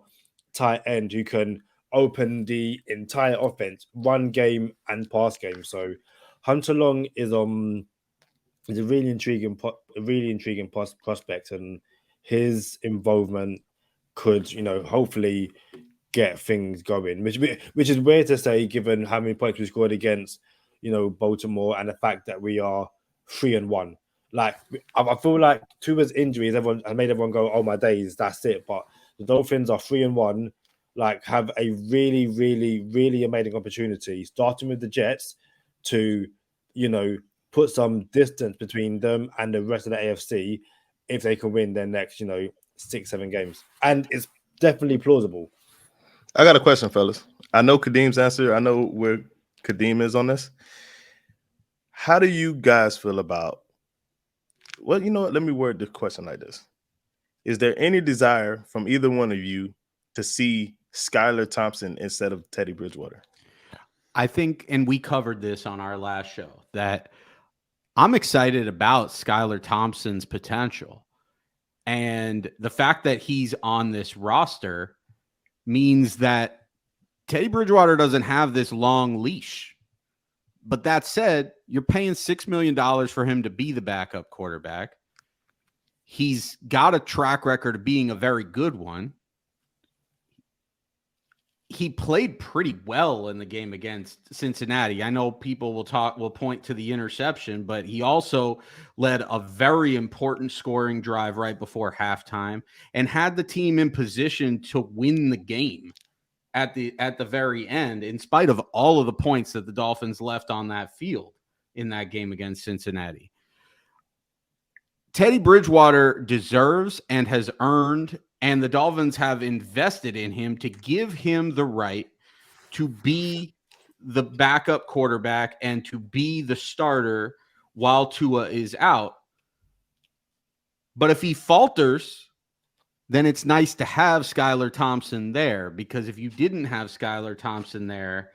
tight end who can open the entire offense, run game and pass game. So Hunter Long is a really intriguing prospect, and his involvement could, hopefully get things going, which is weird to say given how many points we scored against, Baltimore, and the fact that we are 3-1. Like, I feel like Tua's injuries has made everyone go, oh my days, that's it. But the Dolphins are 3-1, like have a really, really, really amazing opportunity, starting with the Jets, to, put some distance between them and the rest of the AFC if they can win their next, 6-7 games. And it's definitely plausible. I got a question, fellas. I know Kadeem's answer. I know where Kadeem is on this. How do you guys feel about, well, you know what? Let me word the question like this. Is there any desire from either one of you to see Skylar Thompson instead of Teddy Bridgewater? I think, and we covered this on our last show, that I'm excited about Skylar Thompson's potential. And the fact that he's on this roster means that Teddy Bridgewater doesn't have this long leash. But that said, you're paying $6 million for him to be the backup quarterback. He's got a track record of being a very good one. He played pretty well in the game against Cincinnati. I know people will point to the interception, but he also led a very important scoring drive right before halftime and had the team in position to win the game at the very end, in spite of all of the points that the Dolphins left on that field in that game against Cincinnati. Teddy Bridgewater deserves and has earned, and the Dolphins have invested in him to give him the right to be the backup quarterback and to be the starter while Tua is out. But if he falters, then it's nice to have Skylar Thompson there, because if you didn't have Skylar Thompson there,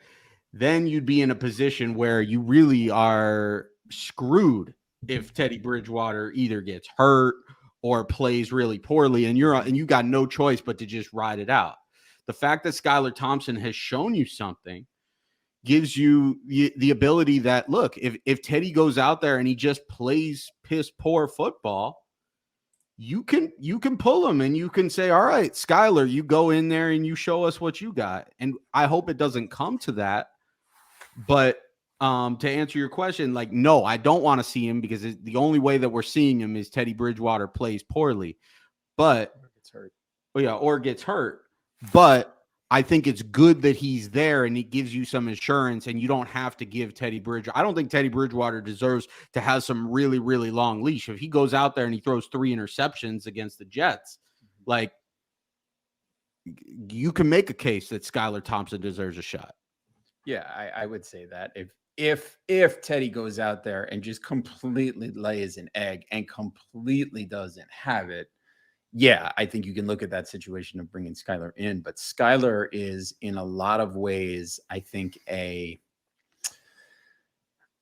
then you'd be in a position where you really are screwed if Teddy Bridgewater either gets hurt or plays really poorly, and you got no choice but to just ride it out. The fact that Skylar Thompson has shown you something gives you the ability that, look, if Teddy goes out there and he just plays piss poor football, you can pull him and you can say, all right, Skylar, you go in there and you show us what you got. And I hope it doesn't come to that. But to answer your question, like, no, I don't want to see him, because the only way that we're seeing him is Teddy Bridgewater plays poorly, or gets hurt. But I think it's good that he's there and it gives you some insurance and you don't have to give Teddy Bridgewater. I don't think Teddy Bridgewater deserves to have some really, really long leash. If he goes out there and he throws 3 interceptions against the Jets, like, you can make a case that Skylar Thompson deserves a shot. Yeah, I would say that if Teddy goes out there and just completely lays an egg and completely doesn't have it, yeah, I think you can look at that situation of bringing Skylar in. But Skylar is, in a lot of ways, I think I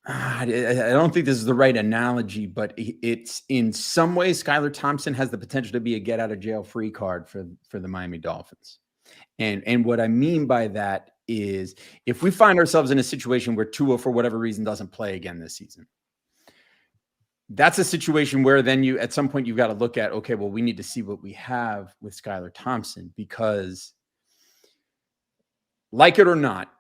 don't think this is the right analogy, but it's in some ways, Skylar Thompson has the potential to be a get out of jail free card for the Miami Dolphins. And what I mean by that is, if we find ourselves in a situation where Tua, for whatever reason, doesn't play again this season, that's a situation where then you, at some point, you've got to look at, okay, well, we need to see what we have with Skylar Thompson, because, like it or not,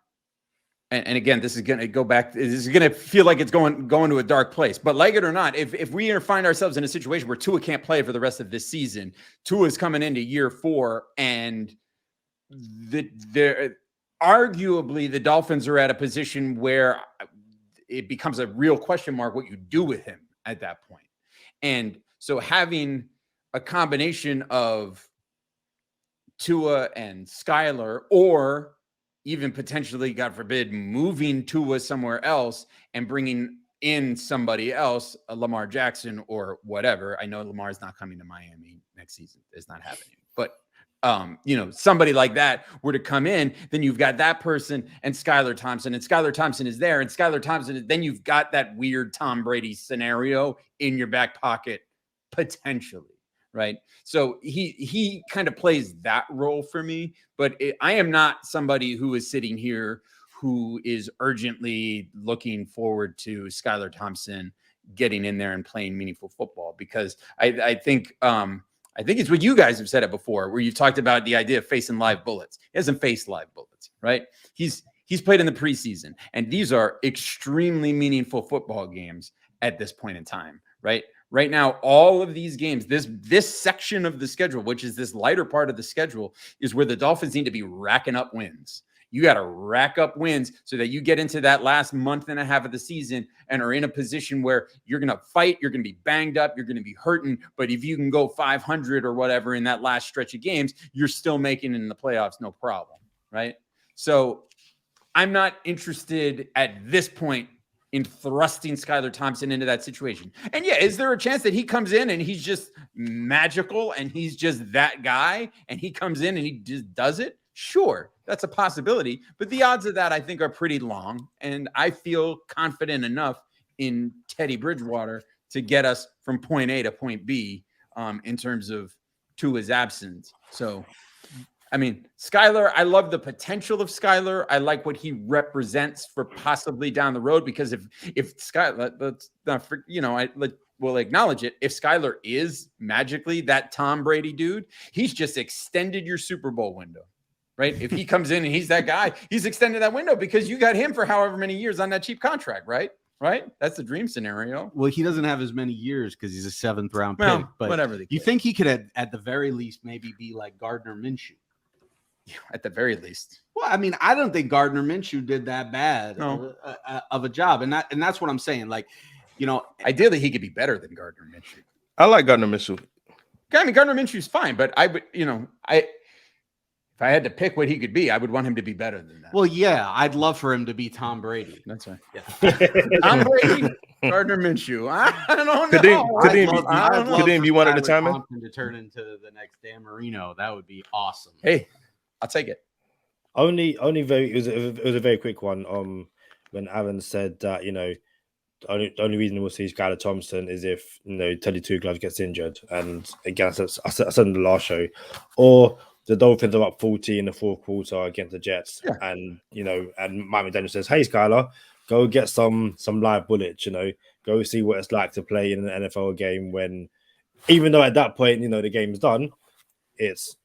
and again, this is going to go back, this is going to feel like it's going to a dark place, but like it or not, if we find ourselves in a situation where Tua can't play for the rest of this season, Tua is coming into year 4, and arguably the Dolphins are at a position where it becomes a real question mark what you do with him at that point. And so having a combination of Tua and Skylar, or even potentially, God forbid, moving Tua somewhere else and bringing in somebody else, a Lamar Jackson or whatever. I know Lamar's not coming to Miami next season. It's not happening. But somebody like that were to come in, then you've got that person and Skylar Thompson is there, and Skylar Thompson, then you've got that weird Tom Brady scenario in your back pocket potentially, right? So he kind of plays that role for me, but I am not somebody who is sitting here who is urgently looking forward to Skylar Thompson getting in there and playing meaningful football, because I think it's what you guys have said it before, where you've talked about the idea of facing live bullets. He hasn't faced live bullets, right? He's played in the preseason, and these are extremely meaningful football games at this point in time, right? Right now, all of these games, this section of the schedule, which is this lighter part of the schedule, is where the Dolphins need to be racking up wins. You got to rack up wins so that you get into that last month and a half of the season and are in a position where you're going to fight, you're going to be banged up, you're going to be hurting. But if you can go 500 or whatever in that last stretch of games, you're still making it in the playoffs, no problem, right? So I'm not interested at this point in thrusting Skylar Thompson into that situation. And yeah, is there a chance that he comes in and he's just magical and he's just that guy and he comes in and he just does it? Sure, that's a possibility, but the odds of that, I think, are pretty long, and I feel confident enough in Teddy Bridgewater to get us from point A to point B in terms of Tua's absence. So, I mean, Skylar, I love the potential of Skylar. I like what he represents for possibly down the road, because if Skylar, let's not, we'll acknowledge it. If Skylar is magically that Tom Brady dude, he's just extended your Super Bowl window. Right? If he comes in and he's that guy, he's extended that window because you got him for however many years on that cheap contract, right? Right? That's the dream scenario. Well, he doesn't have as many years because he's a 7th round pick. But whatever. You think he could, at the very least, maybe be like Gardner Minshew? At the very least. Well, I mean, I don't think Gardner Minshew did that bad of a job, and that's what I'm saying. Like, ideally he could be better than Gardner Minshew. I like Gardner Minshew. I mean, Gardner Minshew's fine, but I would, if I had to pick what he could be, I would want him to be better than that. Well, yeah, I'd love for him to be Tom Brady. That's right. Yeah. Tom Brady, Gardner Minshew. I don't know. Kadeem, you wanted to chime in? To turn into the next Dan Marino, that would be awesome. Hey, I'll take it. It was a very quick one. When Aaron said that, the only reason we'll see Skylar Thompson is if Teddy Two Gloves gets injured, and again, I said in the last show, or the Dolphins are up 40 in the fourth quarter against the Jets, and Miami Daniel says, "Hey, Skylar, go get some live bullets. Go see what it's like to play in an NFL game when, even though at that point, the game's done, it's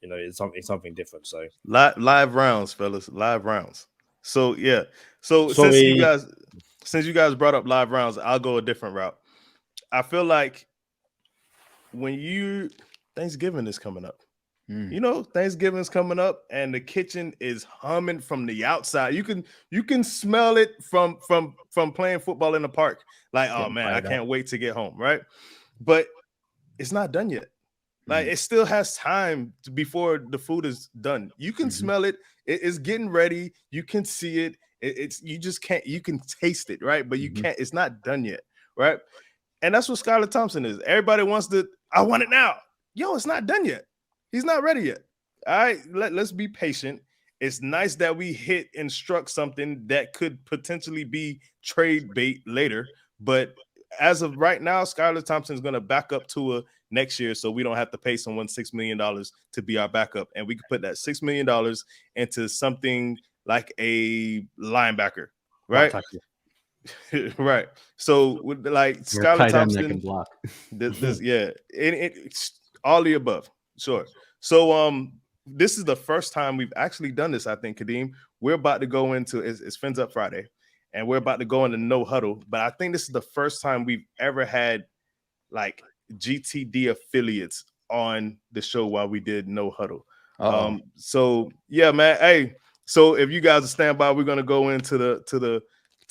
something different." So live rounds, fellas, live rounds. So yeah, since you guys brought up live rounds, I'll go a different route. I feel like when Thanksgiving is coming up. You know, Thanksgiving's coming up, and the kitchen is humming from the outside. You can smell it from playing football in the park. Like, oh man, I can't wait to get home, right? But it's not done yet. Like, it still has time before the food is done. You can smell it. It's getting ready. You can see it. It's you just can't. You can taste it, right? But you can't. It's not done yet, right? And that's what Skylar Thompson is. Everybody wants to. I want it now. Yo, it's not done yet. He's not ready yet. All right, let's be patient. It's nice that we hit and struck something that could potentially be trade bait later. But as of right now, Skylar Thompson is going to back up Tua next year, so we don't have to pay someone $6 million to be our backup. And we can put that $6 million into something like a linebacker, right? Right. So with like Skylar Thompson, block. it's all the above. Sure. So this is the first time we've actually done this, I think, Kadeem. We're about to go into it's Fins Up Friday, and we're about to go into no huddle. But I think this is the first time we've ever had like GTD affiliates on the show while we did no huddle. So yeah, man. Hey, so if you guys are stand by, we're gonna go into the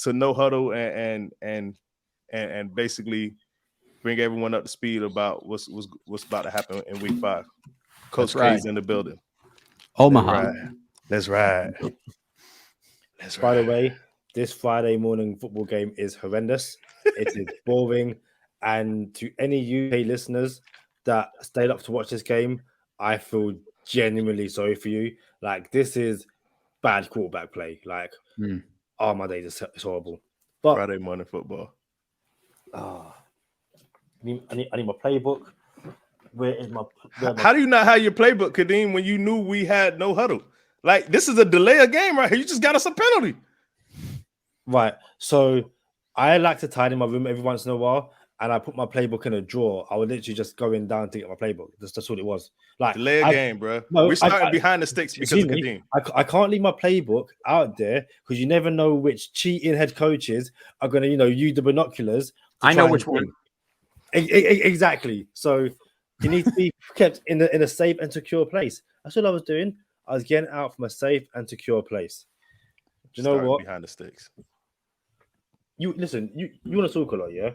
no huddle and basically bring everyone up to speed about what's about to happen in week 5. Coach K's in the building. Omaha. Let's ride. By the way, this Friday morning football game is horrendous. It is boring. And to any UK listeners that stayed up to watch this game, I feel genuinely sorry for you. Like, this is bad quarterback play. Like, oh my days, it's horrible. But Friday morning football. I need my playbook. How do you not have your playbook, Kadeem, when you knew we had no huddle? Like, this is a delay of game right here. You just got us a penalty. Right. So I like to tidy my room every once in a while, and I put my playbook in a drawer. I would literally just go in down to get my playbook. That's what it was. Like, delay of game, bro. No, we're starting behind the sticks because of Kadeem. I can't leave my playbook out there because you never know which cheating head coaches are going to, use the binoculars. I know which one. Exactly. So you need to be kept in a safe and secure place. That's what I was doing. I was getting out from a safe and secure place. Do you know what? Behind the sticks. You listen. You want to talk a lot, yeah?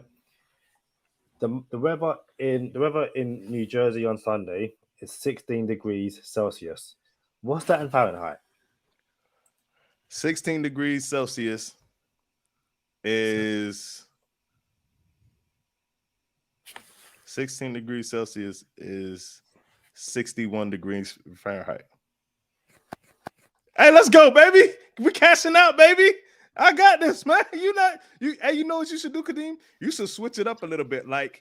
The weather in New Jersey on Sunday is 16 degrees Celsius. What's that in Fahrenheit? 16 degrees Celsius is 16 degrees Celsius is 61 degrees Fahrenheit. Hey, let's go, baby. We cashing out, baby. I got this, man. You know what you should do, Kadeem? You should switch it up a little bit. Like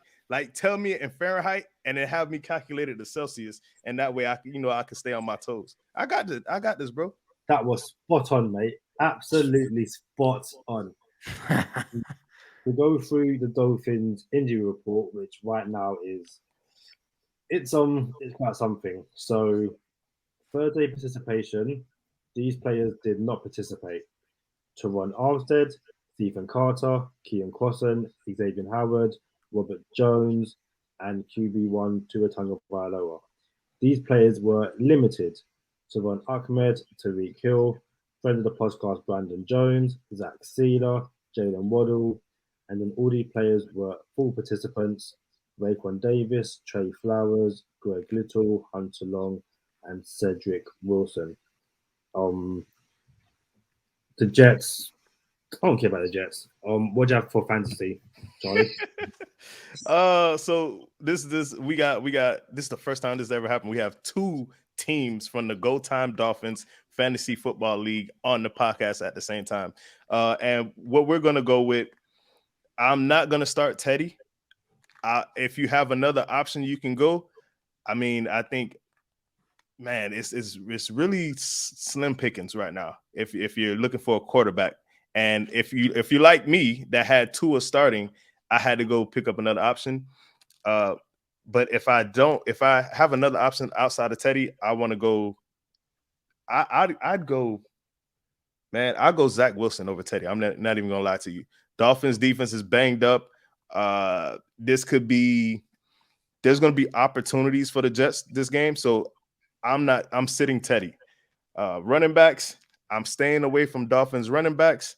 tell me it in Fahrenheit and then have me calculate it to Celsius, and that way I can stay on my toes. I got this, bro. That was spot on, mate. Absolutely spot on. We go through the Dolphins injury report, which right now it's quite something. So third day participation, these players did not participate. Teron Armstead, Stephen Carter, Keon Crossan, Xavier Howard, Robert Jones, and QB1 Tua Tagovailoa. These players were limited. Teron Ahmed, Tariq Hill, friend of the podcast Brandon Jones, Zach Sealer, Jalen Waddle, and then all these players were full participants: Raekwon Davis, Trey Flowers, Greg Little, Hunter Long, and Cedric Wilson. The Jets. I don't care about the Jets. What do you have for fantasy, Charlie? So this is the first time this ever happened. We have 2 teams from the Go Time Dolphins Fantasy Football League on the podcast at the same time. And what we're gonna go with, I'm not gonna start Teddy. If you have another option, you can go. I mean, I think, man, it's really slim pickings right now. If you're looking for a quarterback, and if you like me that had Tua starting, I had to go pick up another option. But if I have another option outside of Teddy, I want to go. I'd go, man. I'll go Zach Wilson over Teddy. I'm not even gonna lie to you. Dolphins defense is banged up. There's going to be opportunities for the Jets this game. So I'm sitting Teddy. Running backs, I'm staying away from Dolphins running backs.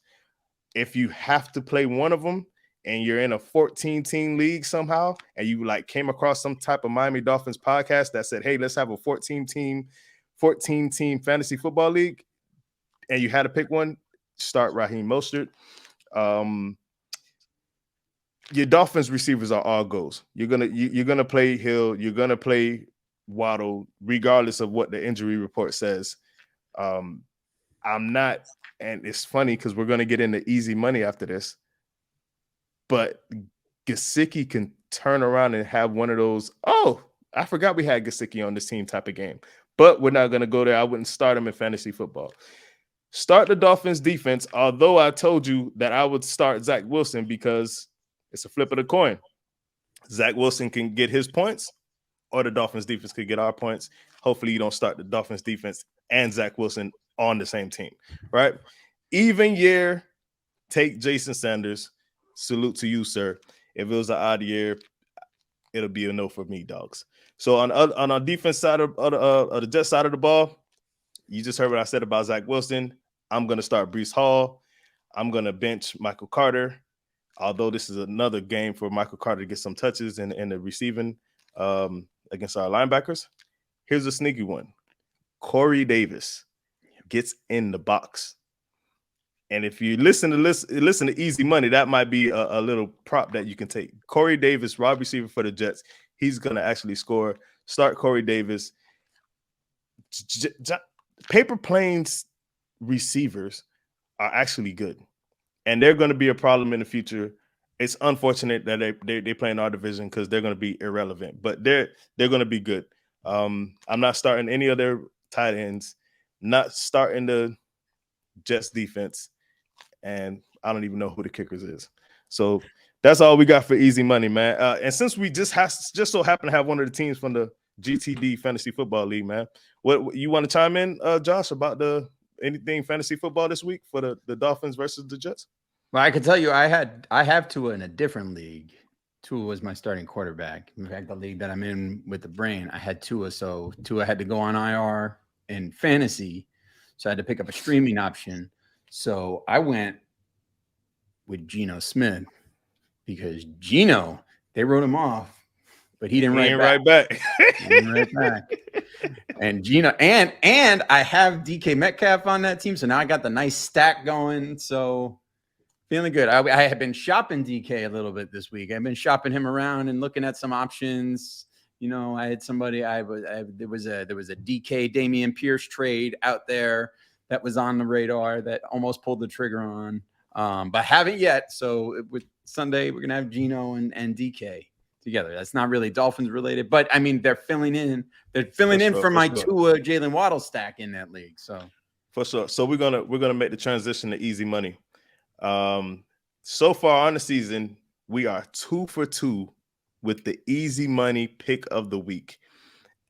If you have to play one of them and you're in a 14-team league somehow, and you like came across some type of Miami Dolphins podcast that said, hey, let's have a 14-team fantasy football league, and you had to pick one, start Raheem Mostert. Your Dolphins receivers are all goals. You're gonna play Hill, you're gonna play Waddle, regardless of what the injury report says. I'm not, and it's funny because we're gonna get into easy money after this, but Gesicki can turn around and have one of those, oh, I forgot we had Gesicki on this team type of game. But we're not gonna go there. I wouldn't start him in fantasy football. Start the Dolphins defense, although I told you that I would start Zach Wilson because it's a flip of the coin. Zach Wilson can get his points, or the Dolphins defense could get our points. Hopefully you don't start the Dolphins defense and Zach Wilson on the same team, right? Even year, take Jason Sanders. Salute to you, sir. If it was an odd year, it'll be a no for me, dogs. So on our defense side of the Jets side of the ball, you just heard what I said about Zach Wilson. I'm going to start Breece Hall. I'm going to bench Michael Carter, although this is another game for Michael Carter to get some touches in the receiving against our linebackers. Here's a sneaky one. Corey Davis gets in the box. And if you listen to Easy Money, that might be a little prop that you can take. Corey Davis, wide receiver for the Jets. He's going to actually score. Start Corey Davis. Paper Planes receivers are actually good, and they're going to be a problem in the future. It's unfortunate that they play in our division because they're going to be irrelevant, but they're going to be good. I'm not starting any of their tight ends, not starting the Jets defense, and I don't even know who the kickers is. So that's all we got for Easy Money, man. And since we just so happen to have one of the teams from the GTD Fantasy Football League, man, what you want to chime in, Josh, about anything fantasy football this week for the Dolphins versus the Jets? Well, I can tell you, I have Tua in a different league. Tua was my starting quarterback. In fact, the league that I'm in with the brain, I had Tua, so Tua had to go on IR in fantasy, so I had to pick up a streaming option. So I went with Geno Smith because Geno, they wrote him off, but he didn't write back. He didn't write back. And Geno, and I have DK Metcalf on that team, so now I got the nice stack going. So feeling good. I have been shopping DK a little bit this week. I've been shopping him around and looking at some options. You know, I had somebody. There was a DK Damian Pierce trade out there that was on the radar that almost pulled the trigger on, but haven't yet. So with Sunday, we're gonna have Geno and DK together. That's not really Dolphins related, but I mean they're filling in. They're filling in for my Tua Jalen Waddle stack in that league. So for sure. So we're gonna make the transition to Easy Money. So far on the season, we are 2 for 2 with the Easy Money pick of the week.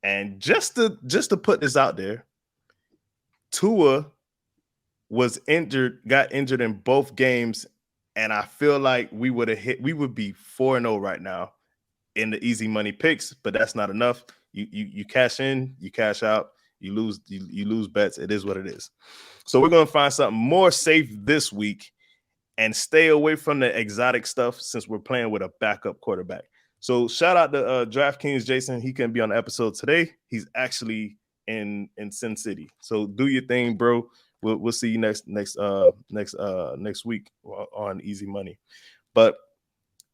And just to put this out there, Tua got injured in both games, and I feel like we would be 4-0 right now in the Easy Money picks, but that's not enough. You cash in, you cash out, you lose bets. It is what it is. So we're gonna find something more safe this week and stay away from the exotic stuff since we're playing with a backup quarterback. So shout out to DraftKings Jason. He couldn't be on the episode today. He's actually in Sin City. So do your thing, bro. We'll see you next week on Easy Money. But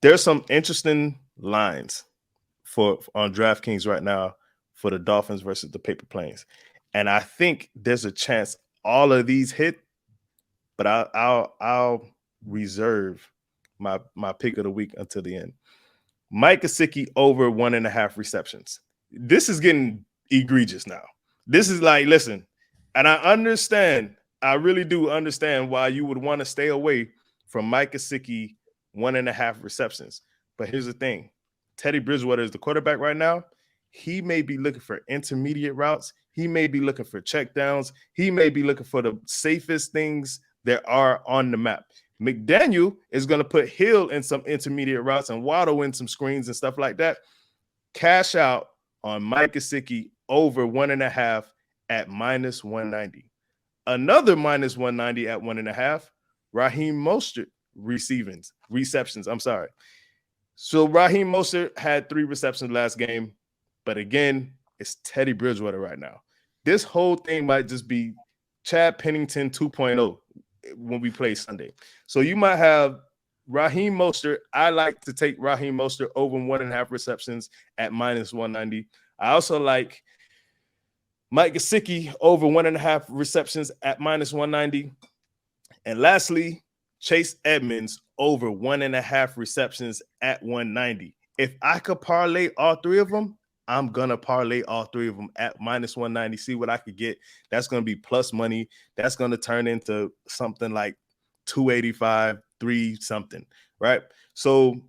there's some interesting lines on DraftKings right now for the Dolphins versus the Paper Planes. And I think there's a chance all of these hit, but I'll reserve my pick of the week until the end. Mike Gesicki over 1.5 receptions. This is getting egregious now. This is like, listen, and I really do understand why you would want to stay away from Mike Gesicki 1.5 receptions. But here's the thing. Teddy Bridgewater is the quarterback right now. He may be looking for intermediate routes. He may be looking for checkdowns. He may be looking for the safest things there are on the map. McDaniel is going to put Hill in some intermediate routes and Waddle in some screens and stuff like that. Cash out on Mike Gesicki over 1.5 at -190. Another -190 at 1.5. Raheem Mostert receptions. I'm sorry. So Raheem Mostert had 3 receptions last game, but again, it's Teddy Bridgewater right now. This whole thing might just be Chad Pennington 2.0 when we play Sunday. So you might have Raheem Mostert. I like to take Raheem Mostert over 1.5 receptions at -190. I also like Mike Gesicki over 1.5 receptions at -190. And lastly, Chase Edmonds over 1.5 receptions at 190. If I could parlay all 3 of them, I'm going to parlay all 3 of them at -190, see what I could get. That's going to be plus money. That's going to turn into something like 285, 3 something, right? So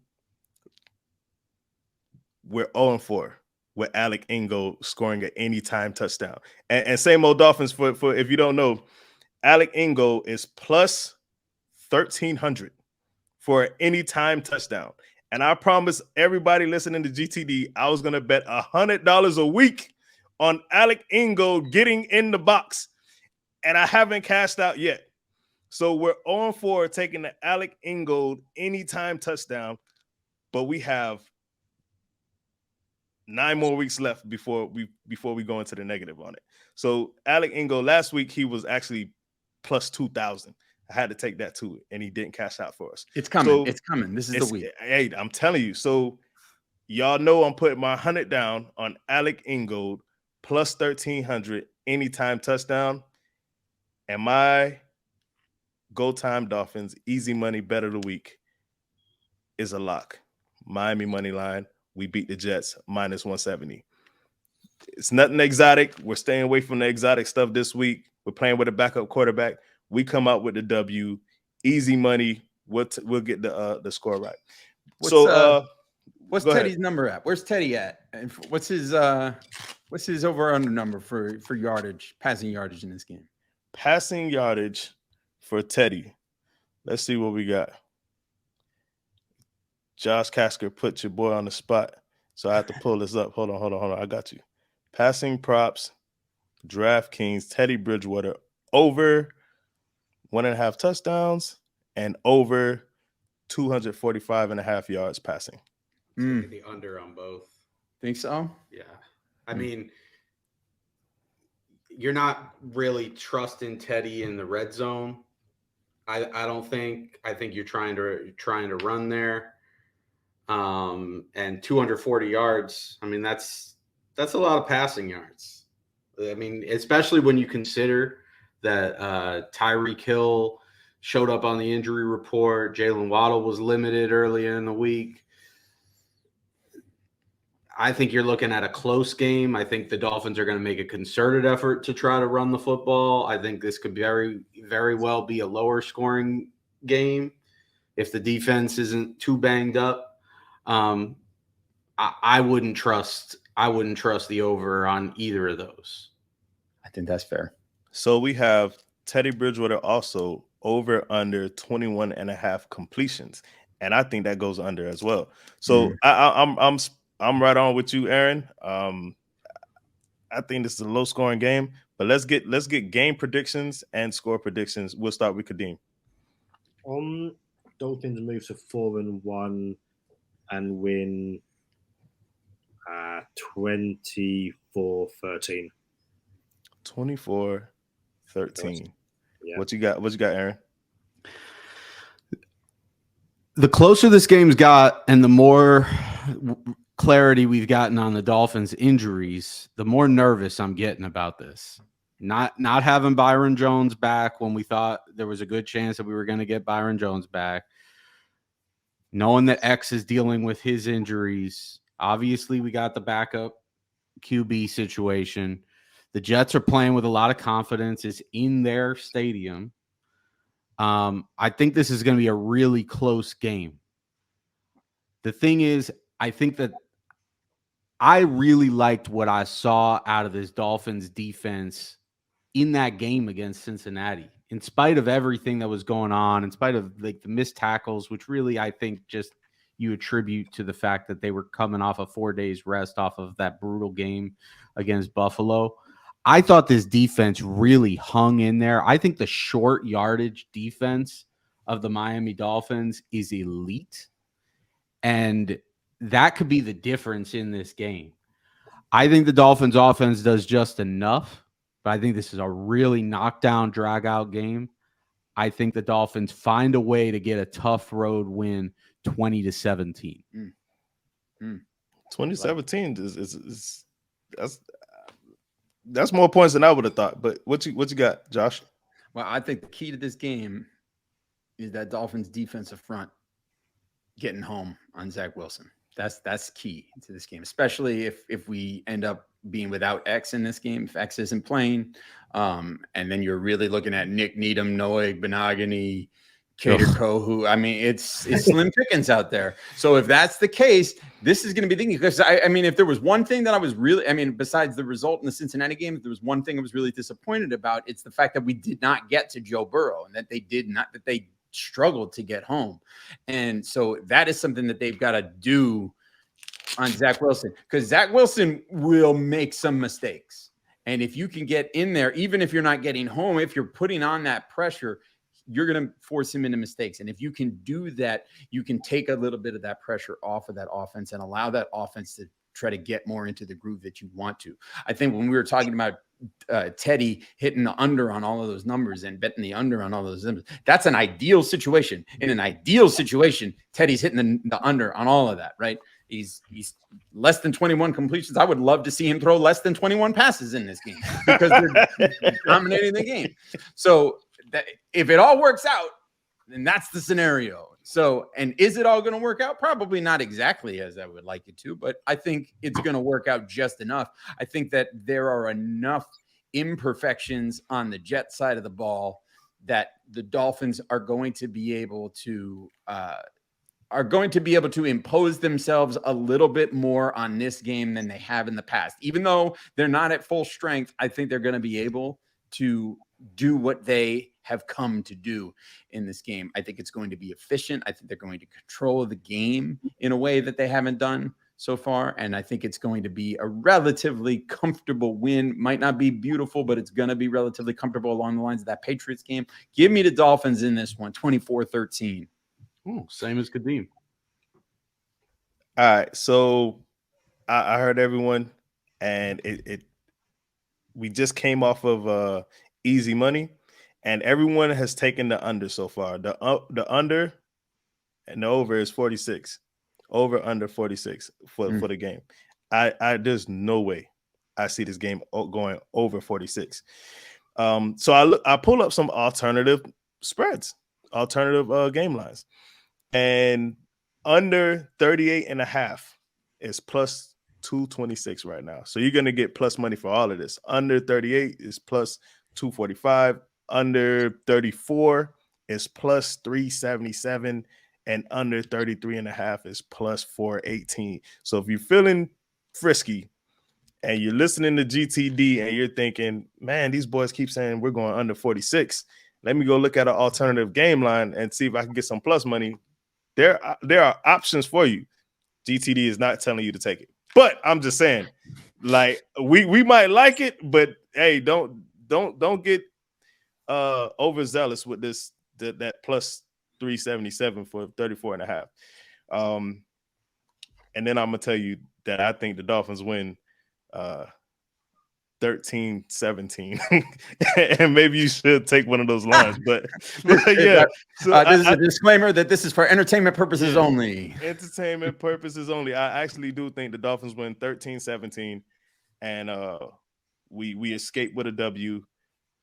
we're 0-4 with Alec Ingold scoring an anytime touchdown. And same old Dolphins for if you don't know, Alec Ingold is plus 1,300 for an anytime touchdown. And I promise everybody listening to GTD, I was going to bet $100 a week on Alec Ingold getting in the box. And I haven't cashed out yet. So we're 0-4 taking the Alec Ingold anytime touchdown. But we have 9 more weeks left before we go into the negative on it. So Alec Ingold, last week, he was actually plus 2,000. I had to take that too, and he didn't cash out for us. It's coming. So it's coming. This is the week. Hey, I'm telling you. So y'all know I'm putting my 100 down on Alec Ingold plus 1,300 anytime touchdown. And my Go Time Dolphins easy money bet of the week is a lock. Miami money line. We beat the Jets -170. It's nothing exotic. We're staying away from the exotic stuff this week. We're playing with a backup quarterback. We come out with the W. Easy money. We'll get the score right. What's Teddy's number at? Where's Teddy at? And what's his over under number for yardage, passing yardage in this game? Passing yardage for Teddy. Let's see what we got. Josh Casker put your boy on the spot, so I have to pull this up. Hold on. I got you. Passing props, DraftKings, Teddy Bridgewater over 1.5 touchdowns and over 245.5 yards passing. The under on both. Think so? Yeah. I mean, you're not really trusting Teddy in the red zone. I don't think. I think you're trying to run there. And 240 yards. I mean, that's a lot of passing yards. I mean, especially when you consider that Tyreek Hill showed up on the injury report. Jalen Waddle was limited early in the week. I think you're looking at a close game. I think the Dolphins are going to make a concerted effort to try to run the football. I think this could very, very well be a lower scoring game if the defense isn't too banged up. I wouldn't trust the over on either of those. I think that's fair. So we have Teddy Bridgewater also over under 21.5 completions, and I think that goes under as well. So I'm right on with you, Aaron. I think this is a low scoring game, but let's get game predictions and score predictions. We'll start with Kadeem. Dolphins move to 4-1 and win 24-13. 24-13. Yeah. What you got, Aaron? The closer this game's got and the more clarity we've gotten on the Dolphins' injuries, the more nervous I'm getting about this. Not having Byron Jones back when we thought there was a good chance that we were going to get Byron Jones back. Knowing that X is dealing with his injuries. Obviously, we got the backup QB situation. The Jets are playing with a lot of confidence. It's in their stadium. I think this is going to be a really close game. The thing is, I think that I really liked what I saw out of this Dolphins defense in that game against Cincinnati. In spite of everything that was going on, in spite of like the missed tackles, which really I think just you attribute to the fact that they were coming off of 4 days rest off of that brutal game against Buffalo. I thought this defense really hung in there. I think the short yardage defense of the Miami Dolphins is elite, and that could be the difference in this game. I think the Dolphins offense does just enough, but I think this is a really knockdown, drag-out game. I think the Dolphins find a way to get a tough road win, 20-17. 2017 is that's more points than I would have thought. But what you got, Josh? Well, I think the key to this game is that Dolphins defensive front getting home on Zach Wilson. That's key to this game, especially if we end up being without X in this game, if X isn't playing. And then you're really looking at Nick Needham, Noah Benogany, Cater Kohu. I mean, it's slim pickings out there. So if that's the case, this is going to be the thing. Because I mean, if there was one thing that I was really, besides the result in the Cincinnati game, if there was one thing I was really disappointed about, it's the fact that we did not get to Joe Burrow and that they struggled to get home. And so that is something that they've got to do on Zach Wilson, because Zach Wilson will make some mistakes. And if you can get in there, even if you're not getting home, if you're putting on that pressure, you're going to force him into mistakes. And if you can do that, you can take a little bit of that pressure off of that offense and allow that offense to try to get more into the groove that you want to. I think when we were talking about Teddy hitting the under on all of those numbers and betting the under on all those numbers, that's an ideal situation. In an ideal situation, Teddy's hitting the under on all of that, right? He's less than 21 completions. I would love to see him throw less than 21 passes in this game because they're dominating the game. So that if it all works out, then that's the scenario. So, and is it all going to work out? Probably not exactly as I would like it to, but I think it's going to work out just enough. I think that there are enough imperfections on the Jet side of the ball that the Dolphins are going to be able to impose themselves a little bit more on this game than they have in the past. Even though they're not at full strength, I think they're going to be able to do what they have come to do in this game. I think it's going to be efficient. I think they're going to control the game in a way that they haven't done so far. And I think it's going to be a relatively comfortable win. Might not be beautiful, but it's going to be relatively comfortable along the lines of that Patriots game. Give me the Dolphins in this one, 24-13. Ooh, same as Kadeem. All right, so I heard everyone, and we just came off of easy money, and everyone has taken the under so far. The under and the over is 46. Over under 46 for the game. I there's no way I see this game going over 46. So I pull up some alternative spreads, alternative game lines. And under 38.5 is plus 226 right now. So you're going to get plus money for all of this. Under 38 is plus 245. Under 34 is plus 377. And under 33.5 is plus 418. So if you're feeling frisky and you're listening to GTD and you're thinking, man, these boys keep saying we're going under 46. Let me go look at an alternative game line and see if I can get some plus money. There are options for you. GTD is not telling you to take it, but I'm just saying, like we might like it, but hey, don't get overzealous with that plus 377 for 34.5. And then I'm gonna tell you that I think the Dolphins win 13-17. And maybe you should take one of those lines, but yeah. So this is a disclaimer that this is for entertainment purposes only. Entertainment purposes only. I actually do think the Dolphins win 13-17, and we escape with a W,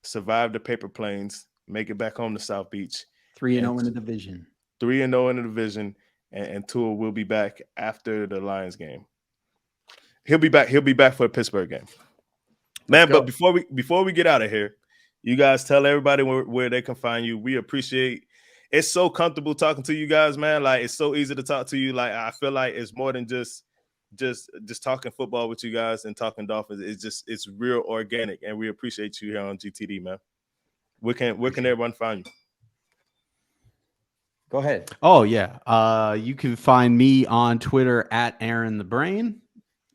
survive the paper planes, make it back home to South Beach. 3-0 in the division. 3-0 in the division, and Tua will be back after the Lions game. He'll be back for the Pittsburgh game. Man, but before we get out of here, you guys tell everybody where they can find you. We appreciate. It's so comfortable talking to you guys, man. Like, it's so easy to talk to you. Like, I feel like it's more than just talking football with you guys and talking Dolphins. It's real organic, and we appreciate you here on GTD, man. Where can everyone find you? Go ahead. Oh yeah. You can find me on Twitter at Aaron the Brain.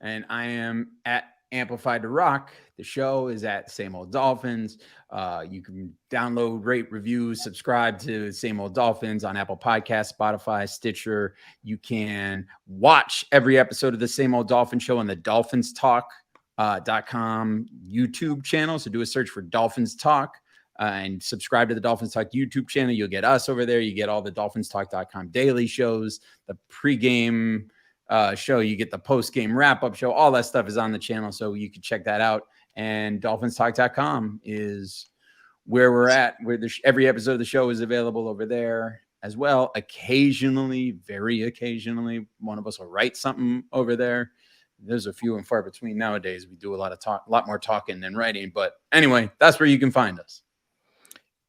And I am at Amplified to Rock. The show is at Same Old Dolphins. You can download, rate, review, subscribe to Same Old Dolphins on Apple Podcasts, Spotify, Stitcher. You can watch every episode of the Same Old Dolphin Show on the DolphinsTalk.com YouTube channel. So do a search for Dolphins Talk and subscribe to the Dolphins Talk YouTube channel. You'll get us over there. You get all the DolphinsTalk.com daily shows, the pregame show, you get the post-game wrap-up show. All that stuff is on the channel, so you can check that out. And DolphinsTalk.com is where we're at, where every episode of the show is available over there as well. Occasionally, very occasionally, one of us will write something over there. There's a few and far between nowadays. We do a lot more talking than writing. But anyway, that's where you can find us.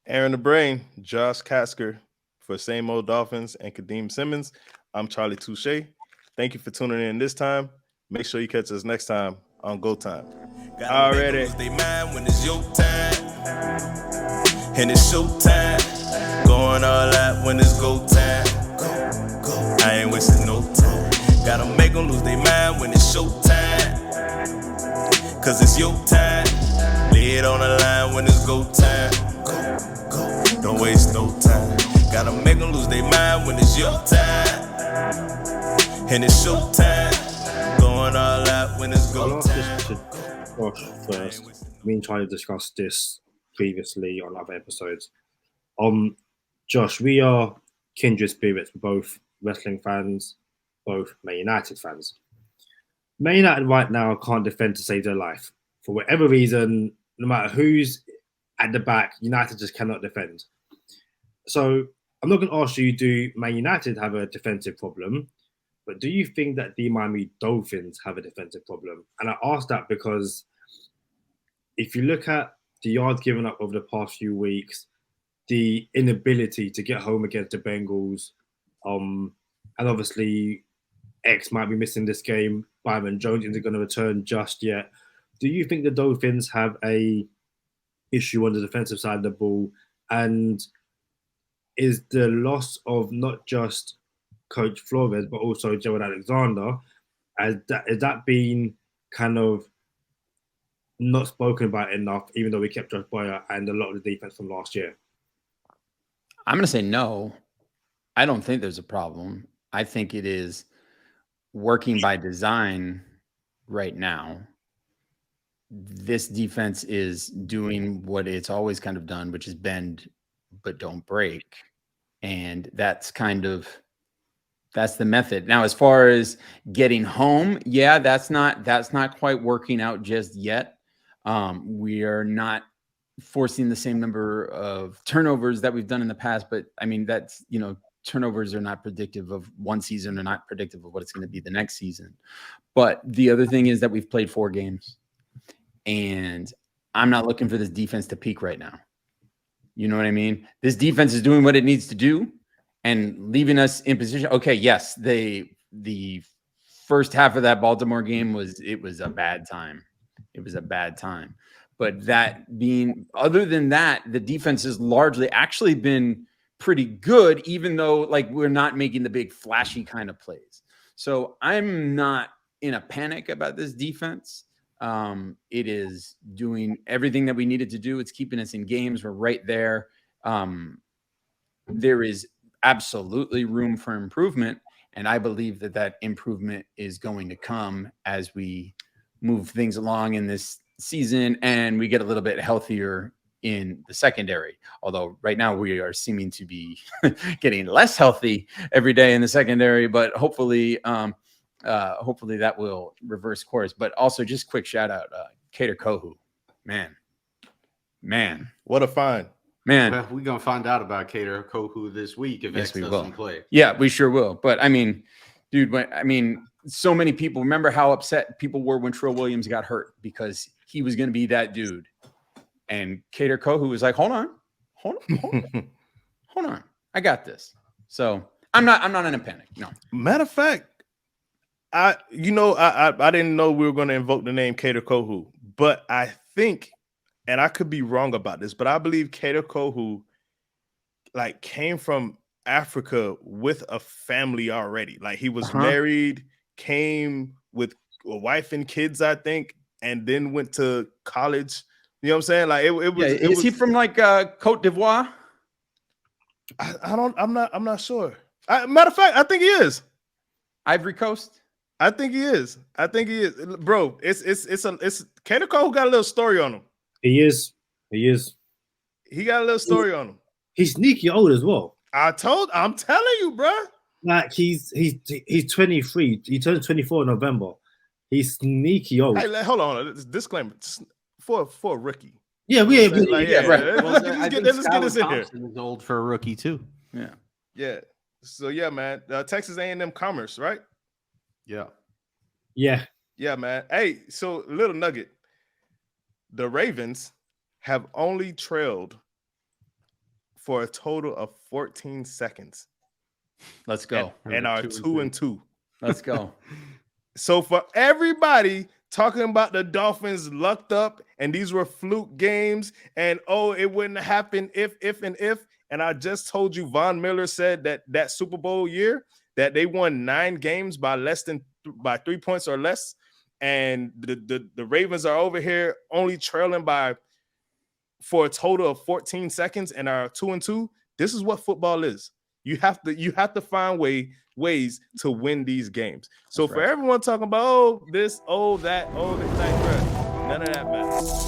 Aaron the Brain, Josh Kasker for Same Old Dolphins, and Kadeem Simmons. I'm Charlie Touche. Thank you for tuning in this time. Make sure you catch us next time on Go Time. Already. They mind when it's your time. And it's show time. Going all out when it's go time. Go. I ain't wasting no time. Gotta make them lose their mind when it's show time. Cause it's your time. Lay it on the line when it's go time. Go. Don't waste no time. Gotta make them lose their mind when it's your time. And it's showtime. Going all out when it's go time. I'll ask this to Josh first. Me and Charlie discussed this previously on other episodes. Josh, we are kindred spirits, both wrestling fans, both Man United fans. Man United right now can't defend to save their life. For whatever reason, no matter who's at the back, United just cannot defend. So I'm not going to ask you, do Man United have a defensive problem? But do you think that the Miami Dolphins have a defensive problem? And I ask that because if you look at the yards given up over the past few weeks, the inability to get home against the Bengals, and obviously X might be missing this game, Byron Jones isn't going to return just yet. Do you think the Dolphins have a issue on the defensive side of the ball? And is the loss of not just Coach Flores, but also Gerald Alexander, has that been kind of not spoken about enough, even though we kept Josh Boyer and a lot of the defense from last year? I'm going to say no. I don't think there's a problem. I think it is working by design right now. This defense is doing what it's always kind of done, which is bend but don't break. And that's the method. Now, as far as getting home, yeah, that's not quite working out just yet. We are not forcing the same number of turnovers that we've done in the past, but I mean, that's, turnovers are not predictive of one season. They're not predictive of what it's going to be the next season. But the other thing is that we've played 4 games, and I'm not looking for this defense to peak right now. You know what I mean? This defense is doing what it needs to do and leaving us in position. Okay, yes, the first half of that Baltimore game was a bad time. It was a bad time. But that being, other than that, the defense has largely actually been pretty good, even though we're not making the big flashy kind of plays. So I'm not in a panic about this defense. It is doing everything that we needed to do. It's keeping us in games. We're right there. There is absolutely room for improvement. And I believe that improvement is going to come as we move things along in this season and we get a little bit healthier in the secondary. Although right now we are seeming to be getting less healthy every day in the secondary, but hopefully that will reverse course. But also just quick shout out, Kader Kohou, man, what a find. Man, well, we're gonna find out about Kader Kohou this week if X doesn't play. Yeah, we sure will. But I mean, dude, so many people remember how upset people were when Trill Williams got hurt because he was going to be that dude, and Kader Kohou was like, "Hold on, I got this." So I'm not in a panic. No. Matter of fact, I didn't know we were going to invoke the name Kader Kohou, but I think. And I could be wrong about this, but I believe Kader Kohou came from Africa with a family already. Like he was Uh-huh. married, came with a wife and kids, I think, and then went to college. You know what I'm saying? Like it was. Yeah, is he from like Cote d'Ivoire? I'm not sure. Matter of fact, I think he is. Ivory Coast. I think he is. Bro, it's Kader Cole got a little story on him. He is. He got a little story on him. He's sneaky old as well. I'm telling you, bro. Like he's 23. He turns 24 in November. He's sneaky old. Hey, hold on. Disclaimer for a rookie. Yeah, Right. Well, Let's get this in here. Is old for a rookie too. Yeah. So yeah, man. Texas A&M Commerce, right? Yeah. Yeah, man. Hey, so little nugget. The Ravens have only trailed for a total of 14 seconds. Let's go. And are 2-2. Let's go. So for everybody talking about the Dolphins lucked up and these were fluke games and it wouldn't happen if. And I just told you Von Miller said that Super Bowl year that they won 9 games by 3 points or less. And the Ravens are over here only trailing for a total of 14 seconds and are 2-2. This is what football is. You have to find ways to win these games. So for everyone talking about that, none of that matters.